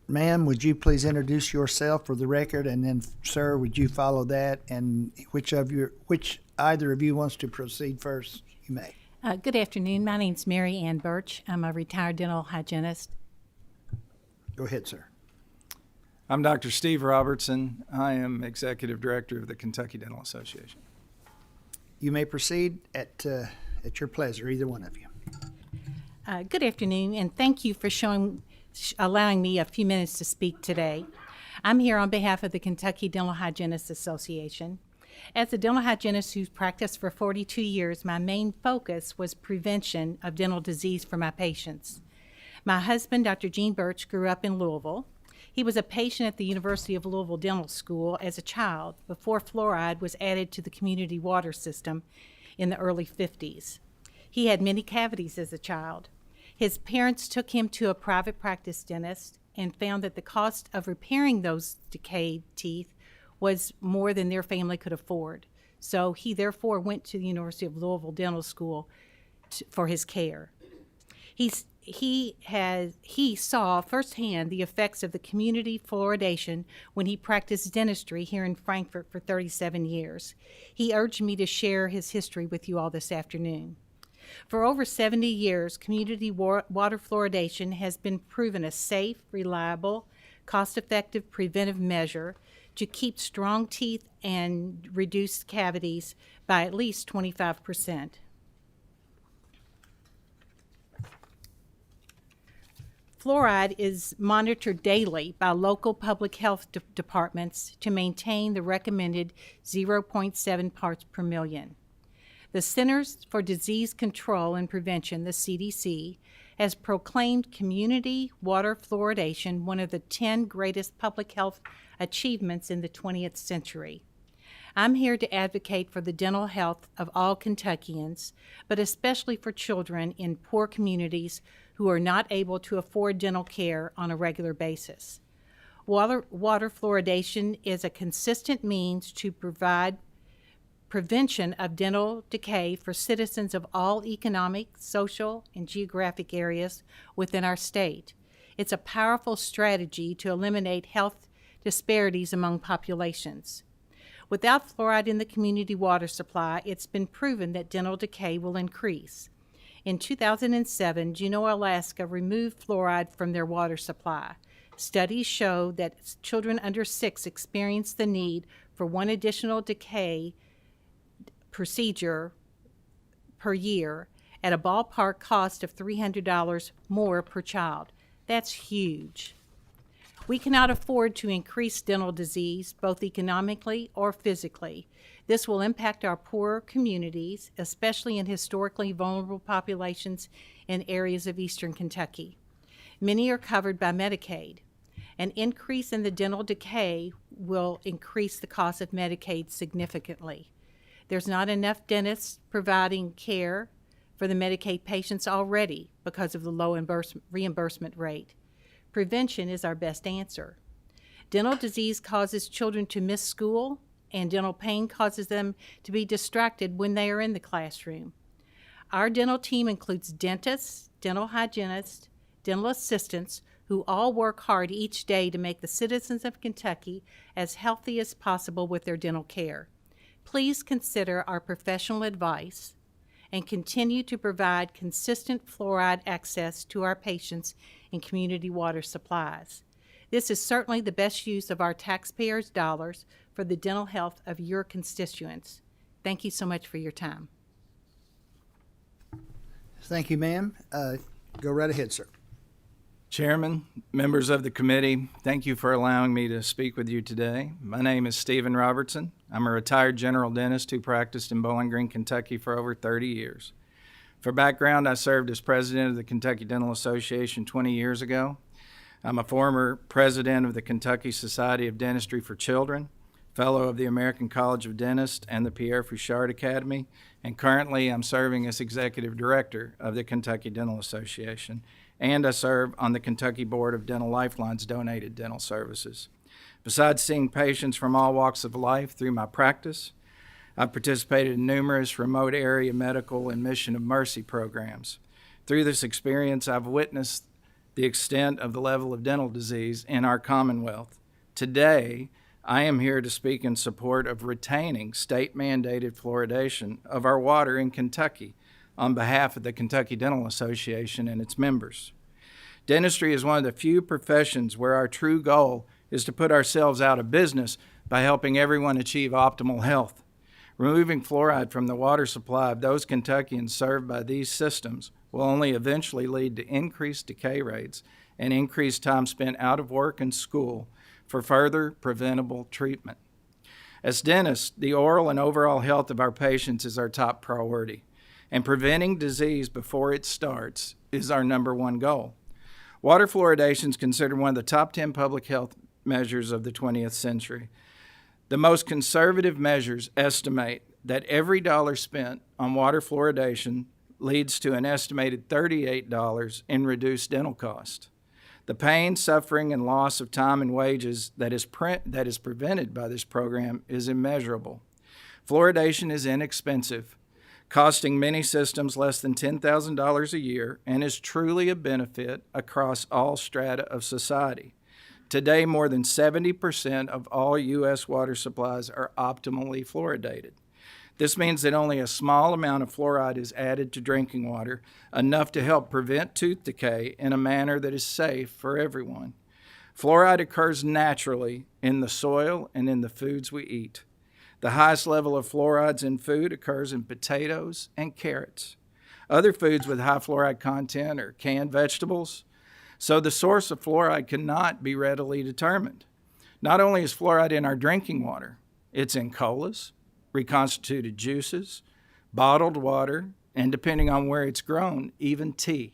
A: Ma'am, would you please introduce yourself for the record, and then, sir, would you follow that? And which either of you wants to proceed first, you may.
T: Good afternoon. My name's Mary Ann Birch. I'm a retired dental hygienist.
A: Go ahead, sir.
U: I'm Dr. Steve Robertson. I am Executive Director of the Kentucky Dental Association.
A: You may proceed at your pleasure, either one of you.
T: Good afternoon, and thank you for allowing me a few minutes to speak today. I'm here on behalf of the Kentucky Dental Hygienists Association. As a dental hygienist who's practiced for 42 years, my main focus was prevention of dental disease for my patients. My husband, Dr. Gene Birch, grew up in Louisville. He was a patient at the University of Louisville Dental School as a child before fluoride was added to the community water system in the early 50s. He had many cavities as a child. His parents took him to a private practice dentist and found that the cost of repairing those decayed teeth was more than their family could afford. So he therefore went to the University of Louisville Dental School for his care. He saw firsthand the effects of the community fluoridation when he practiced dentistry here in Frankfort for 37 years. He urged me to share his history with you all this afternoon. For over 70 years, community water fluoridation has been proven a safe, reliable, cost-effective preventive measure to keep strong teeth and reduce cavities by at least 25%. Fluoride is monitored daily by local public health departments to maintain the recommended 0.7 parts per million. The Centers for Disease Control and Prevention, the CDC, has proclaimed community water fluoridation one of the 10 greatest public health achievements in the 20th century. I'm here to advocate for the dental health of all Kentuckians, but especially for children in poor communities who are not able to afford dental care on a regular basis. Water fluoridation is a consistent means to provide prevention of dental decay for citizens of all economic, social, and geographic areas within our state. It's a powerful strategy to eliminate health disparities among populations. Without fluoride in the community water supply, it's been proven that dental decay will increase. In 2007, Juneau, Alaska removed fluoride from their water supply. Studies show that children under 6 experience the need for one additional decay procedure per year at a ballpark cost of $300 more per child. That's huge. We cannot afford to increase dental disease, both economically or physically. This will impact our poorer communities, especially in historically vulnerable populations in areas of eastern Kentucky. Many are covered by Medicaid. An increase in the dental decay will increase the cost of Medicaid significantly. There's not enough dentists providing care for the Medicaid patients already because of the low reimbursement rate. Prevention is our best answer. Dental disease causes children to miss school, and dental pain causes them to be distracted when they are in the classroom. Our dental team includes dentists, dental hygienists, dental assistants, who all work hard each day to make the citizens of Kentucky as healthy as possible with their dental care. Please consider our professional advice and continue to provide consistent fluoride access to our patients in community water supplies. This is certainly the best use of our taxpayers' dollars for the dental health of your constituents. Thank you so much for your time.
A: Thank you, ma'am. Go right ahead, sir.
U: Chairman, members of the committee, thank you for allowing me to speak with you today. My name is Stephen Robertson. I'm a retired general dentist who practiced in Bowling Green, Kentucky for over 30 years. For background, I served as president of the Kentucky Dental Association 20 years ago. I'm a former president of the Kentucky Society of Dentistry for Children, fellow of the American College of Dentists and the Pierre Fouchard Academy, and currently I'm serving as executive director of the Kentucky Dental Association, and I serve on the Kentucky Board of Dental Lifeline's donated dental services. Besides seeing patients from all walks of life through my practice, I've participated in numerous remote area medical and Mission of Mercy programs. Through this experience, I've witnessed the extent of the level of dental disease in our Commonwealth. Today, I am here to speak in support of retaining state-mandated fluoridation of our water in Kentucky on behalf of the Kentucky Dental Association and its members. Dentistry is one of the few professions where our true goal is to put ourselves out of business by helping everyone achieve optimal health. Removing fluoride from the water supply of those Kentuckians served by these systems will only eventually lead to increased decay rates and increased time spent out of work and school for further preventable treatment. As dentists, the oral and overall health of our patients is our top priority, and preventing disease before it starts is our number one goal. Water fluoridation is considered one of the top 10 public health measures of the 20th century. The most conservative measures estimate that every dollar spent on water fluoridation leads to an estimated $38 in reduced dental cost. The pain, suffering, and loss of time and wages that is prevented by this program is immeasurable. Fluoridation is inexpensive, costing many systems less than $10,000 a year, and is truly a benefit across all strata of society. Today, more than 70% of all U.S. water supplies are optimally fluoridated. This means that only a small amount of fluoride is added to drinking water, enough to help prevent tooth decay in a manner that is safe for everyone. Fluoride occurs naturally in the soil and in the foods we eat. The highest level of fluorides in food occurs in potatoes and carrots. Other foods with high fluoride content are canned vegetables, so the source of fluoride cannot be readily determined. Not only is fluoride in our drinking water, it's in colas, reconstituted juices, bottled water, and depending on where it's grown, even tea.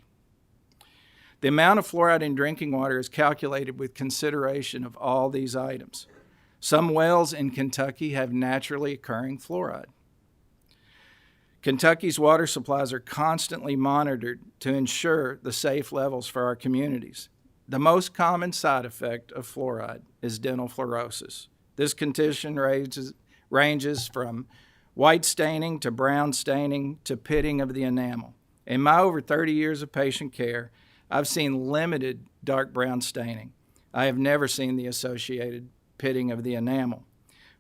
U: The amount of fluoride in drinking water is calculated with consideration of all these items. Some wells in Kentucky have naturally occurring fluoride. Kentucky's water supplies are constantly monitored to ensure the safe levels for our communities. The most common side effect of fluoride is dental fluorosis. This condition ranges from white staining to brown staining to pitting of the enamel. In my over 30 years of patient care, I've seen limited dark brown staining. I have never seen the associated pitting of the enamel.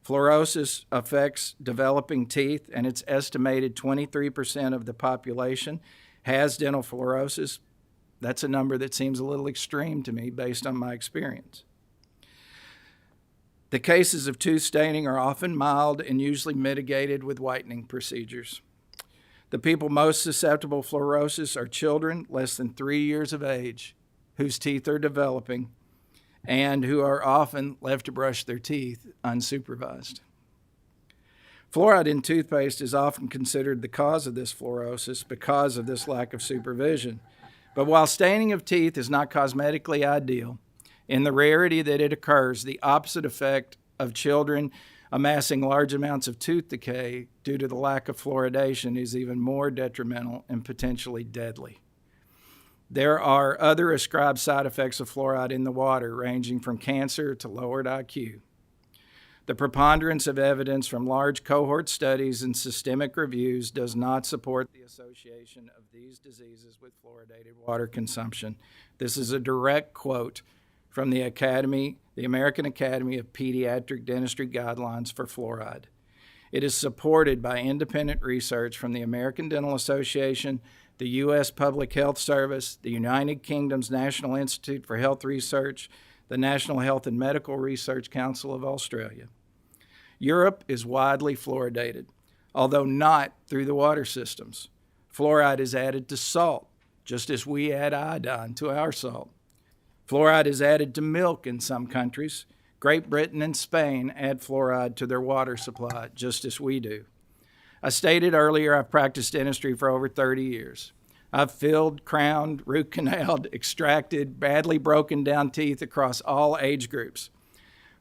U: Fluorosis affects developing teeth, and it's estimated 23% of the population has dental fluorosis. That's a number that seems a little extreme to me based on my experience. The cases of tooth staining are often mild and usually mitigated with whitening procedures. The people most susceptible to fluorosis are children less than 3 years of age whose teeth are developing and who are often left to brush their teeth unsupervised. Fluoride in toothpaste is often considered the cause of this fluorosis because of this lack of supervision. But while staining of teeth is not cosmetically ideal, in the rarity that it occurs, the opposite effect of children amassing large amounts of tooth decay due to the lack of fluoridation is even more detrimental and potentially deadly. There are other ascribed side effects of fluoride in the water, ranging from cancer to lowered IQ. The preponderance of evidence from large cohort studies and systemic reviews does not support the association of these diseases with fluoridated water consumption. This is a direct quote from the American Academy of Pediatric Dentistry Guidelines for Fluoride. It is supported by independent research from the American Dental Association, the U.S. Public Health Service, the United Kingdom's National Institute for Health Research, the National Health and Medical Research Council of Australia. Europe is widely fluoridated, although not through the water systems. Fluoride is added to salt, just as we add iodine to our salt. Fluoride is added to milk in some countries. Great Britain and Spain add fluoride to their water supply, just as we do. I stated earlier I've practiced dentistry for over 30 years. I've filled, crowned, root canaled, extracted, badly broken down teeth across all age groups.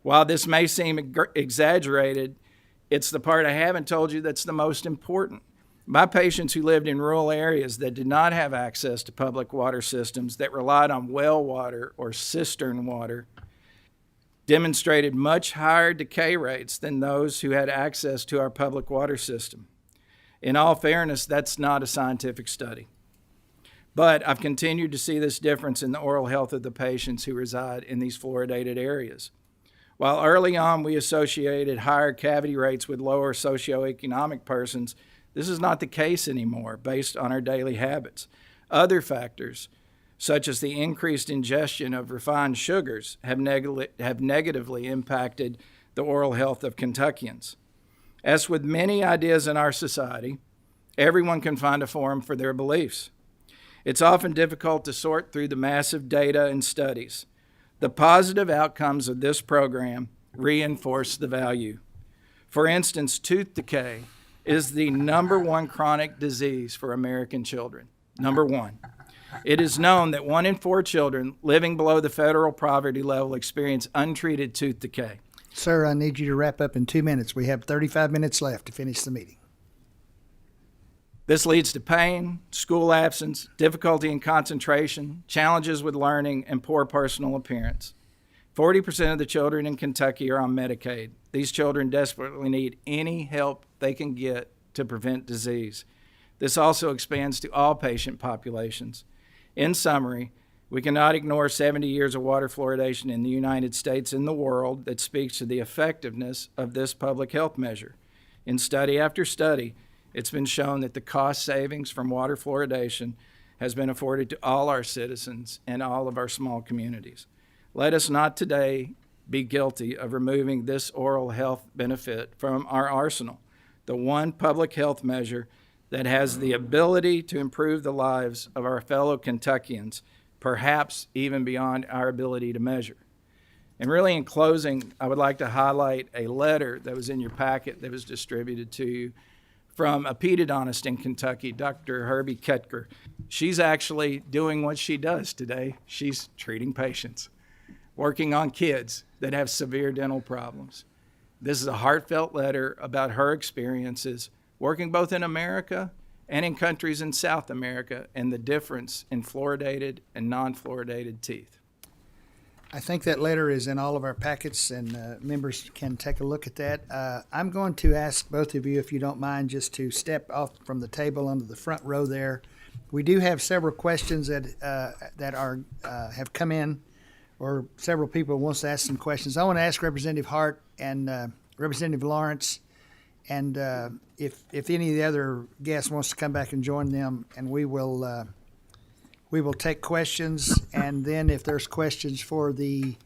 U: While this may seem exaggerated, it's the part I haven't told you that's the most important. My patients who lived in rural areas that did not have access to public water systems, that relied on well water or cistern water, demonstrated much higher decay rates than those who had access to our public water system. In all fairness, that's not a scientific study. But I've continued to see this difference in the oral health of the patients who reside in these fluoridated areas. While early on we associated higher cavity rates with lower socioeconomic persons, this is not the case anymore based on our daily habits. Other factors, such as the increased ingestion of refined sugars, have negatively impacted the oral health of Kentuckians. As with many ideas in our society, everyone can find a forum for their beliefs. It's often difficult to sort through the massive data and studies. The positive outcomes of this program reinforce the value. For instance, tooth decay is the #1 chronic disease for American children. #1. It is known that 1 in 4 children living below the federal poverty level experience untreated tooth decay.
A: Sir, I need you to wrap up in 2 minutes. We have 35 minutes left to finish the meeting.
U: This leads to pain, school absence, difficulty in concentration, challenges with learning, and poor personal appearance. 40% of the children in Kentucky are on Medicaid. These children desperately need any help they can get to prevent disease. This also expands to all patient populations. In summary, we cannot ignore 70 years of water fluoridation in the United States and the world that speaks to the effectiveness of this public health measure. In study after study, it's been shown that the cost savings from water fluoridation has been afforded to all our citizens and all of our small communities. Let us not today be guilty of removing this oral health benefit from our arsenal, the one public health measure that has the ability to improve the lives of our fellow Kentuckians, perhaps even beyond our ability to measure. And really, in closing, I would like to highlight a letter that was in your packet that was distributed to you from a pedodontist in Kentucky, Dr. Herbie Ketker. She's actually doing what she does today. She's treating patients, working on kids that have severe dental problems. This is a heartfelt letter about her experiences working both in America and in countries in South America and the difference in fluoridated and non-fluoridated teeth.
A: I think that letter is in all of our packets, and members can take a look at that. I'm going to ask both of you, if you don't mind, just to step off from the table onto the front row there. We do have several questions that have come in, or several people wants to ask some questions. I want to ask Representative Hart and Representative Lawrence, and if any of the other guests wants to come back and join them, and we will take questions, and then if there's questions for the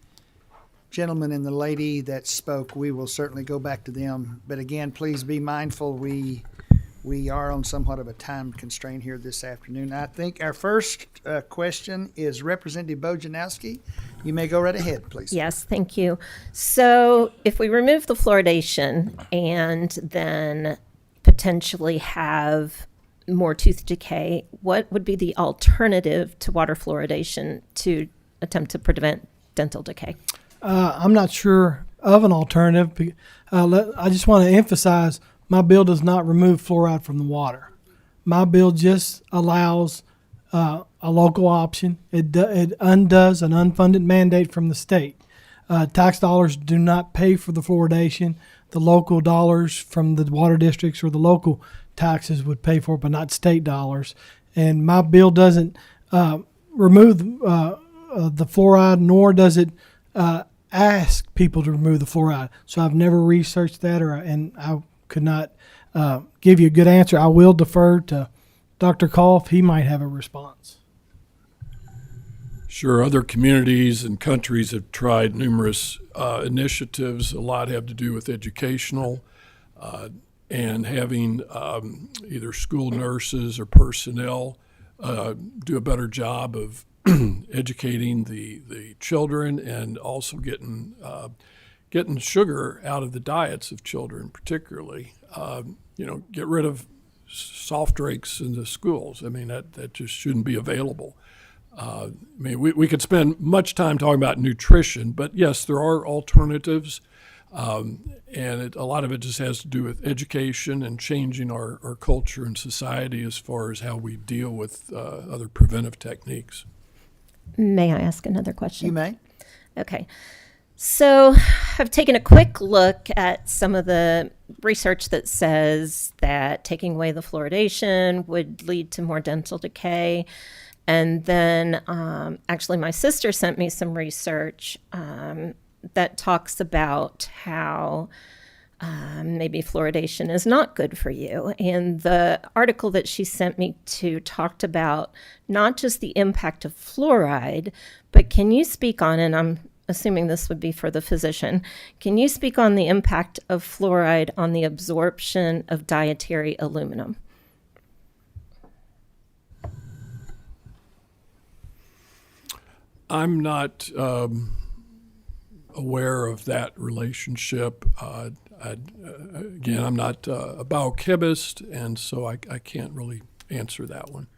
A: gentleman and the lady that spoke, we will certainly go back to them. But again, please be mindful, we are on somewhat of a time constraint here this afternoon. I think our first question is Representative Bojanowski. You may go right ahead, please.
C: Yes, thank you. So if we remove the fluoridation and then potentially have more tooth decay, what would be the alternative to water fluoridation to attempt to prevent dental decay?
Q: I'm not sure of an alternative. I just want to emphasize my bill does not remove fluoride from the water. My bill just allows a local option. It undoes an unfunded mandate from the state. Tax dollars do not pay for the fluoridation. The local dollars from the water districts or the local taxes would pay for it, but not state dollars. And my bill doesn't remove the fluoride, nor does it ask people to remove the fluoride. So I've never researched that, and I could not give you a good answer. I will defer to Dr. Koff. He might have a response.
N: Sure, other communities and countries have tried numerous initiatives. A lot have to do with educational and having either school nurses or personnel do a better job of educating the children, and also getting sugar out of the diets of children, particularly. Get rid of soft drinks in the schools. I mean, that just shouldn't be available. We could spend much time talking about nutrition, but yes, there are alternatives, and a lot of it just has to do with education and changing our culture and society as far as how we deal with other preventive techniques.
C: May I ask another question?
A: You may.
C: Okay. So I've taken a quick look at some of the research that says that taking away the fluoridation would lead to more dental decay. And then actually my sister sent me some research that talks about how maybe fluoridation is not good for you. And the article that she sent me to talked about not just the impact of fluoride, but can you speak on, and I'm assuming this would be for the physician, can you speak on the impact of fluoride on the absorption of dietary aluminum?
N: I'm not aware of that relationship. Again, I'm not a biochemist, and so I can't really answer that one.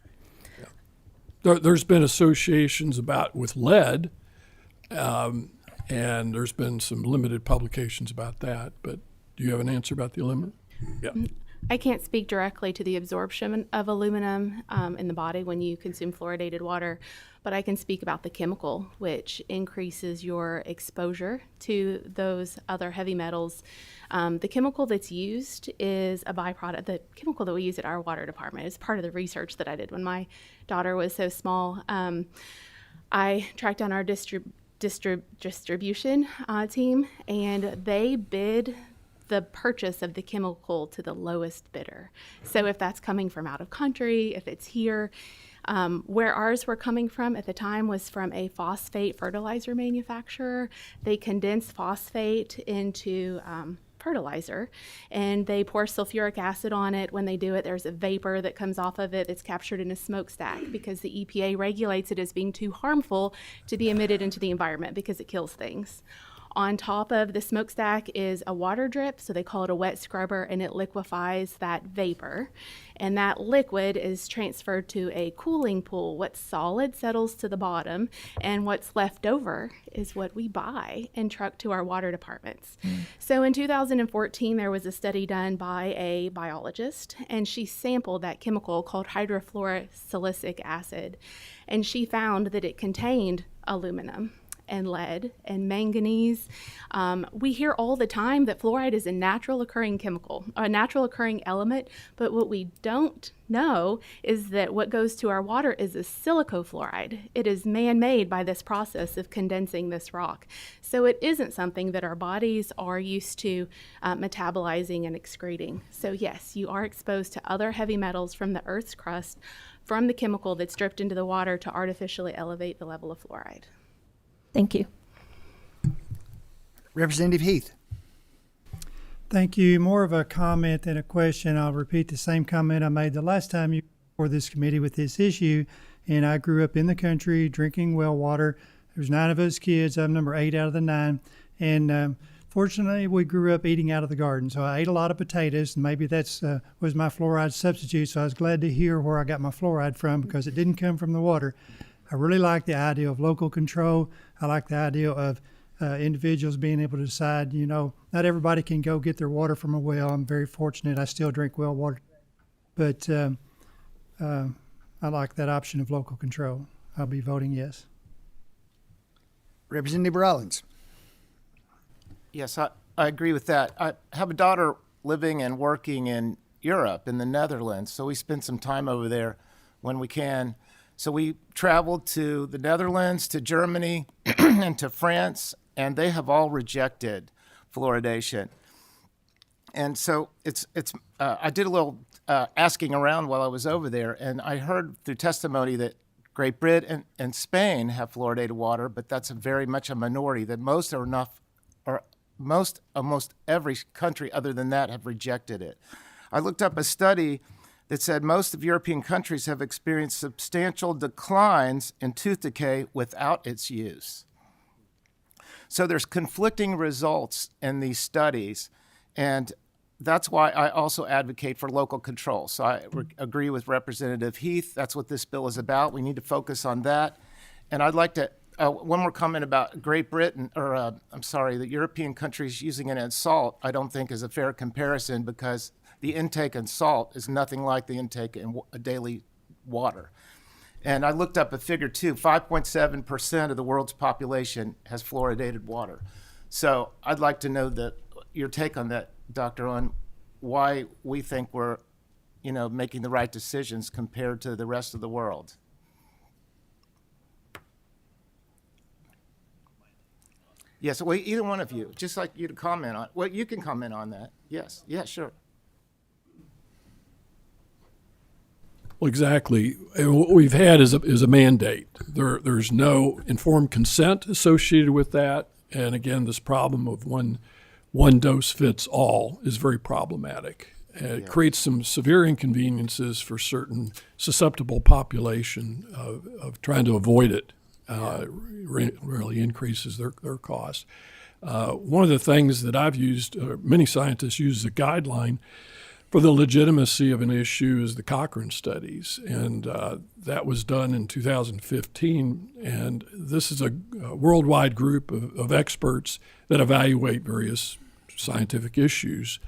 N: Yeah. There's been associations with lead, and there's been some limited publications about that. But do you have an answer about the aluminum? Yeah.
P: I can't speak directly to the absorption of aluminum in the body when you consume fluoridated water, but I can speak about the chemical, which increases your exposure to those other heavy metals. The chemical that's used is a byproduct. The chemical that we use at our water department is part of the research that I did when my daughter was so small. I tracked down our distribution team, and they bid the purchase of the chemical to the lowest bidder. So if that's coming from out of country, if it's here, where ours were coming from at the time was from a phosphate fertilizer manufacturer. They condense phosphate into fertilizer, and they pour sulfuric acid on it. When they do it, there's a vapor that comes off of it that's captured in a smokestack because the EPA regulates it as being too harmful to be emitted into the environment because it kills things. On top of the smokestack is a water drip, so they call it a wet scrubber, and it liquefies that vapor. And that liquid is transferred to a cooling pool. What's solid settles to the bottom, and what's left over is what we buy and truck to our water departments. So in 2014, there was a study done by a biologist, and she sampled that chemical called hydrofluorosilicic acid, and she found that it contained aluminum and lead and manganese. We hear all the time that fluoride is a natural occurring chemical, a natural occurring element, but what we don't know is that what goes to our water is a silicofluoride. It is man-made by this process of condensing this rock. So it isn't something that our bodies are used to metabolizing and excreting. So yes, you are exposed to other heavy metals from the Earth's crust from the chemical that's dripped into the water to artificially elevate the level of fluoride.
C: Thank you.
A: Representative Heath.
E: Thank you. More of a comment than a question. I'll repeat the same comment I made the last time you were before this committee with this issue. And I grew up in the country drinking well water. There's 9 of us kids. I'm number 8 out of the 9. And fortunately, we grew up eating out of the garden. So I ate a lot of potatoes, and maybe that's was my fluoride substitute. So I was glad to hear where I got my fluoride from because it didn't come from the water. I really like the idea of local control. I like the idea of individuals being able to decide, not everybody can go get their water from a well. I'm very fortunate. I still drink well water. But I like that option of local control. I'll be voting yes.
A: Representative Rollins.
V: Yes, I agree with that. I have a daughter living and working in Europe, in the Netherlands, so we spend some time over there when we can. So we traveled to the Netherlands, to Germany, and to France, and they have all rejected fluoridation. And so I did a little asking around while I was over there, and I heard through testimony that Great Britain and Spain have fluoridated water, but that's very much a minority. That most are enough, or almost every country other than that have rejected it. I looked up a study that said most of European countries have experienced substantial declines in tooth decay without its use. So there's conflicting results in these studies, and that's why I also advocate for local control. So I agree with Representative Heath. That's what this bill is about. We need to focus on that. And I'd like to, one more comment about Great Britain, or the European countries using it in salt, I don't think is a fair comparison, because the intake in salt is nothing like the intake in daily water. And I looked up a figure too, 5.7% of the world's population has fluoridated water. So I'd like to know your take on that, Doctor, on why we think we're, making the right decisions compared to the rest of the world. Yes, well, either one of you, just like you to comment on. Well, you can comment on that. Yes, yeah, sure.
N: Well, exactly. And what we've had is a mandate. There's no informed consent associated with that. And again, this problem of one dose fits all is very problematic. It creates some severe inconveniences for certain susceptible population of trying to avoid it. Really increases their cost. One of the things that I've used, many scientists use as a guideline for the legitimacy of an issue is the Cochrane studies, and that was done in 2015. And this is a worldwide group of experts that evaluate various scientific issues,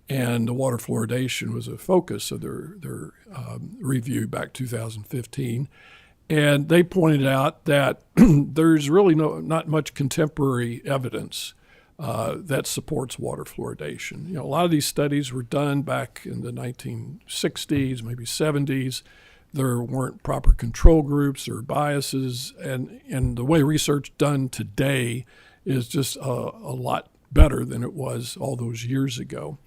N: and the water fluoridation was a focus of their review back 2015. And they pointed out that there's really not much contemporary evidence that supports water fluoridation. A lot of these studies were done back in the 1960s, maybe 70s. There weren't proper control groups or biases, and the way research done today is just a lot better than it was all those years ago.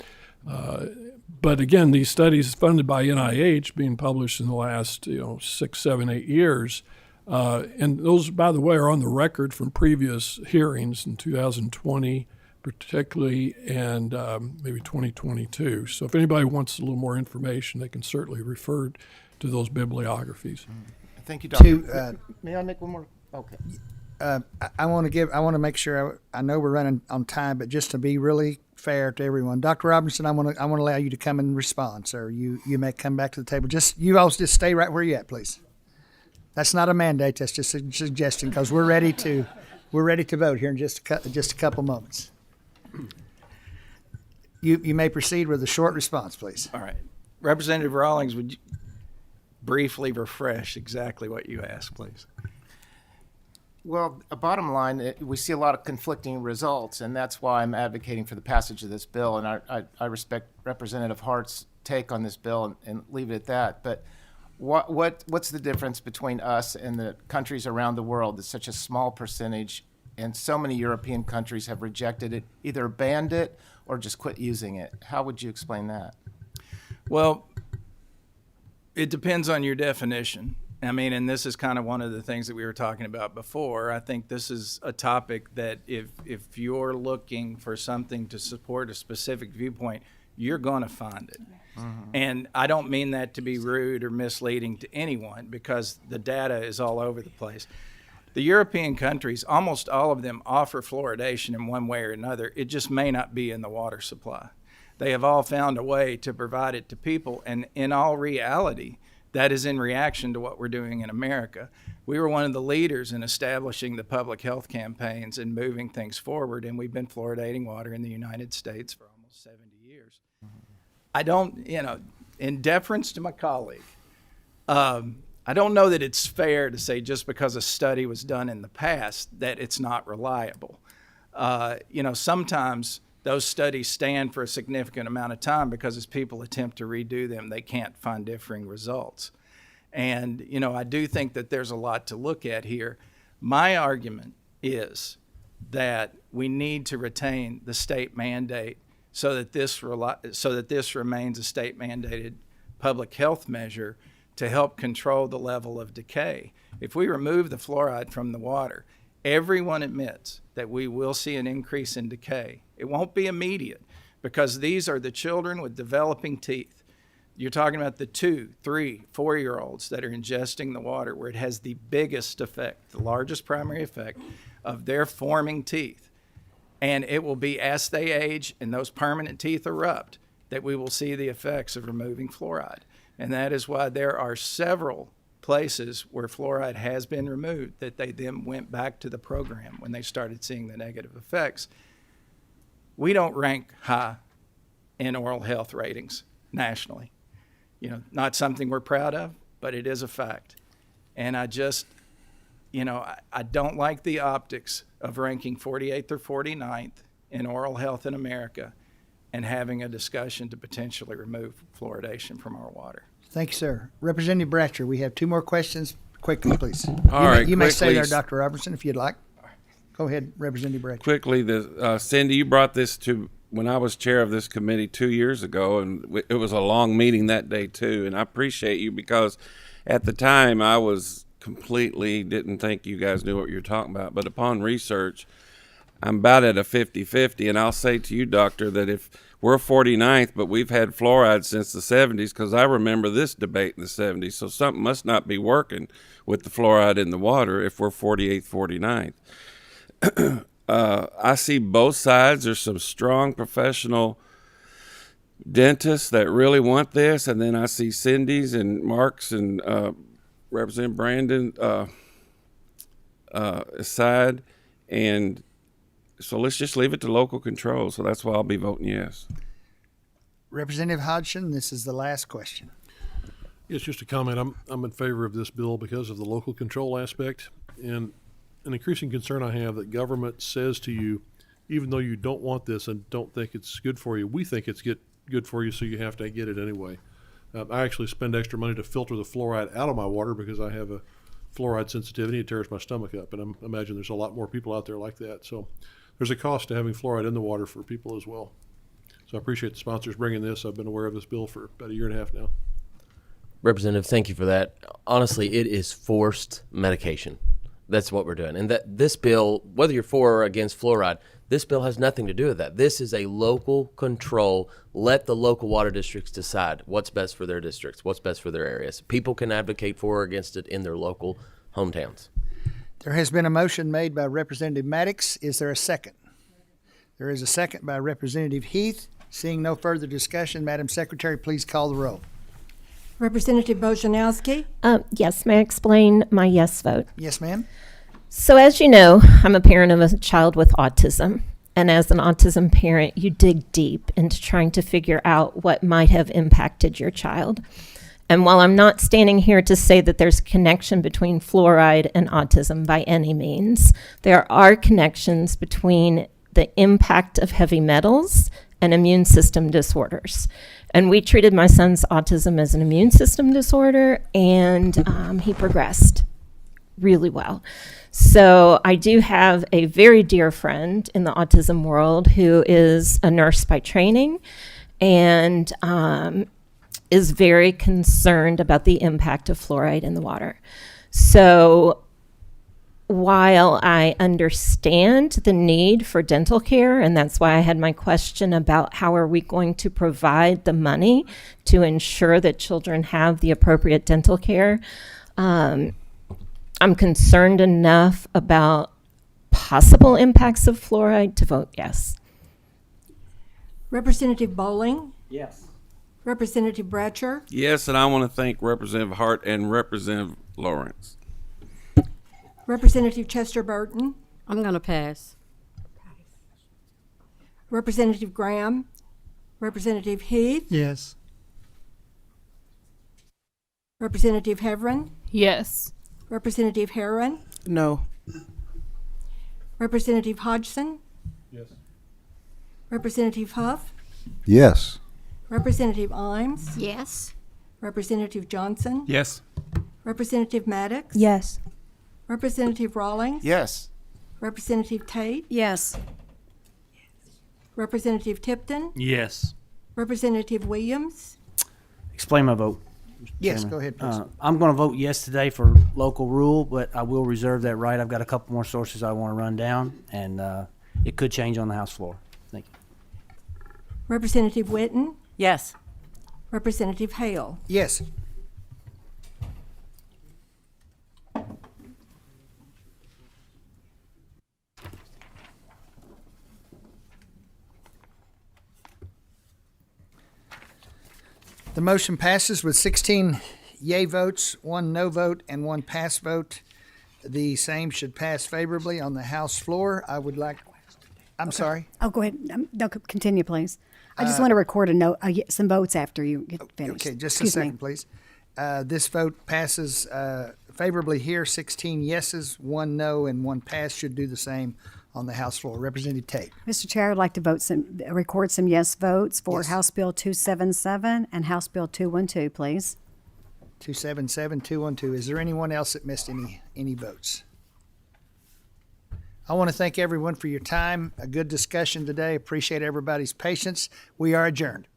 N: But again, these studies funded by NIH being published in the last 6, 7, 8 years, and those, by the way, are on the record from previous hearings in 2020 particularly, and maybe 2022. So if anybody wants a little more information, they can certainly refer to those bibliographies.
V: Thank you, Doctor. May I make one more? Okay.
A: I want to make sure, I know we're running on time, but just to be really fair to everyone, Dr. Robinson, I want to allow you to come and respond, sir. You may come back to the table. You all just stay right where you're at, please. That's not a mandate. That's just a suggestion, because we're ready to vote here in just a couple moments. You may proceed with a short response, please.
U: All right. Representative Rawlings, would you briefly refresh exactly what you asked, please?
V: Well, bottom line, we see a lot of conflicting results, and that's why I'm advocating for the passage of this bill. And I respect Representative Hart's take on this bill and leave it at that. But what's the difference between us and the countries around the world? It's such a small percentage, and so many European countries have rejected it, either banned it or just quit using it. How would you explain that?
U: Well, it depends on your definition. I mean, and this is kind of one of the things that we were talking about before. I think this is a topic that if you're looking for something to support a specific viewpoint, you're going to find it. Mm-hmm. And I don't mean that to be rude or misleading to anyone, because the data is all over the place. The European countries, almost all of them offer fluoridation in one way or another. It just may not be in the water supply. They have all found a way to provide it to people, and in all reality, that is in reaction to what we're doing in America. We were one of the leaders in establishing the public health campaigns and moving things forward, and we've been fluoridating water in the United States for almost 70 years. I don't, in deference to my colleague, I don't know that it's fair to say just because a study was done in the past that it's not reliable. Sometimes those studies stand for a significant amount of time because as people attempt to redo them, they can't find differing results. And, I do think that there's a lot to look at here. My argument is that we need to retain the state mandate so that this remains a state-mandated public health measure to help control the level of decay. If we remove the fluoride from the water, everyone admits that we will see an increase in decay. It won't be immediate because these are the children with developing teeth. You're talking about the 2, 3, 4-year-olds that are ingesting the water where it has the biggest effect, the largest primary effect of their forming teeth. And it will be as they age and those permanent teeth erupt that we will see the effects of removing fluoride. And that is why there are several places where fluoride has been removed that they then went back to the program when they started seeing the negative effects. We don't rank high in oral health ratings nationally. You know, not something we're proud of, but it is a fact. And I just, you know, I don't like the optics of ranking 48th or 49th in oral health in America and having a discussion to potentially remove fluoridation from our water.
A: Thank you, sir. Representative Bratcher, we have 2 more questions. Quickly, please. You may stay there, Dr. Robertson, if you'd like. Go ahead, Representative Bratcher.
I: Quickly, Cindy, you brought this to when I was chair of this committee 2 years ago, and it was a long meeting that day too. And I appreciate you because at the time I was completely didn't think you guys knew what you were talking about. But upon research, I'm about at a 50-50, and I'll say to you, Doctor, that if we're 49th, but we've had fluoride since the 70s, because I remember this debate in the 70s, so something must not be working with the fluoride in the water if we're 48th, 49th. I see both sides. There's some strong professional dentists that really want this, and then I see Cindy's and Mark's and Representative Brandon side, and so let's just leave it to local control. So that's why I'll be voting yes.
A: Representative Hodgson, this is the last question.
N: It's just a comment. I'm in favor of this bill because of the local control aspect, and an increasing concern I have that government says to you, even though you don't want this and don't think it's good for you, we think it's good for you, so you have to get it anyway. I actually spend extra money to filter the fluoride out of my water because I have a fluoride sensitivity. It tears my stomach up, and I imagine there's a lot more people out there like that. So there's a cost to having fluoride in the water for people as well. So I appreciate the sponsors bringing this. I've been aware of this bill for about a year and a half now.
O: Representative, thank you for that. Honestly, it is forced medication. That's what we're doing. And that this bill, whether you're for or against fluoride, this bill has nothing to do with that. This is a local control. Let the local water districts decide what's best for their districts, what's best for their areas. People can advocate for or against it in their local hometowns.
A: There has been a motion made by Representative Maddox. Is there a second? There is a second by Representative Heath. Seeing no further discussion, Madam Secretary, please call the roll.
B: Representative Bojanowski?
C: Yes, may I explain my yes vote?
A: Yes, ma'am.
C: So as you know, I'm a parent of a child with autism. And as an autism parent, you dig deep into trying to figure out what might have impacted your child. And while I'm not standing here to say that there's a connection between fluoride and autism by any means, there are connections between the impact of heavy metals and immune system disorders. And we treated my son's autism as an immune system disorder, and he progressed really well. So I do have a very dear friend in the autism world who is a nurse by training and is very concerned about the impact of fluoride in the water. So while I understand the need for dental care, and that's why I had my question about how are we going to provide the money to ensure that children have the appropriate dental care, I'm concerned enough about possible impacts of fluoride to vote yes.
B: Representative Bowling?
D: Yes.
B: Representative Bratcher?
I: Yes, and I want to thank Representative Hart and Representative Lawrence.
B: Representative Chester Burton?
M: I'm going to pass.
B: Representative Graham? Representative Heath?
E: Yes.
B: Representative Heverin?
J: Yes.
B: Representative Heron?
F: No.
B: Representative Hodgson?
N: Yes.
B: Representative Huff?
W: Yes.
B: Representative Imes?
M: Yes.
B: Representative Johnson?
U: Yes.
B: Representative Maddox?
X: Yes.
B: Representative Rawlings?
V: Yes.
B: Representative Tate?
M: Yes.
B: Representative Tipton?
D: Yes.
B: Representative Williams?
D: Explain my vote.
A: Yes,
D: Chairman.
A: go ahead, please.
D: I'm going to vote yes today for local rule, but I will reserve that right. I've got a couple more sources I want to run down, and it could change on the House floor. Thank you.
B: Representative Witten,
T: Yes.
B: Representative Hale.
A: Yes. The motion passes with 16 yay votes, 1 no vote, and 1 pass vote. The same should pass favorably on the House floor. I would like, I'm sorry.
G: Oh, go ahead. No, continue, please. I just want to record a note, some votes after you get finished.
A: Okay, just
G: Excuse
A: a second,
G: me.
A: please. This vote passes favorably here, 16 yeses, 1 no, and 1 pass should do the same on the House floor. Representative Tate.
G: Mr. Chair, I'd like to record some yes votes for
A: Yes.
G: House Bill 277 and House Bill 212, please.
A: 277, 212. Is there anyone else that missed any votes? I want to thank everyone for your time. A good discussion today. Appreciate everybody's patience. We are adjourned.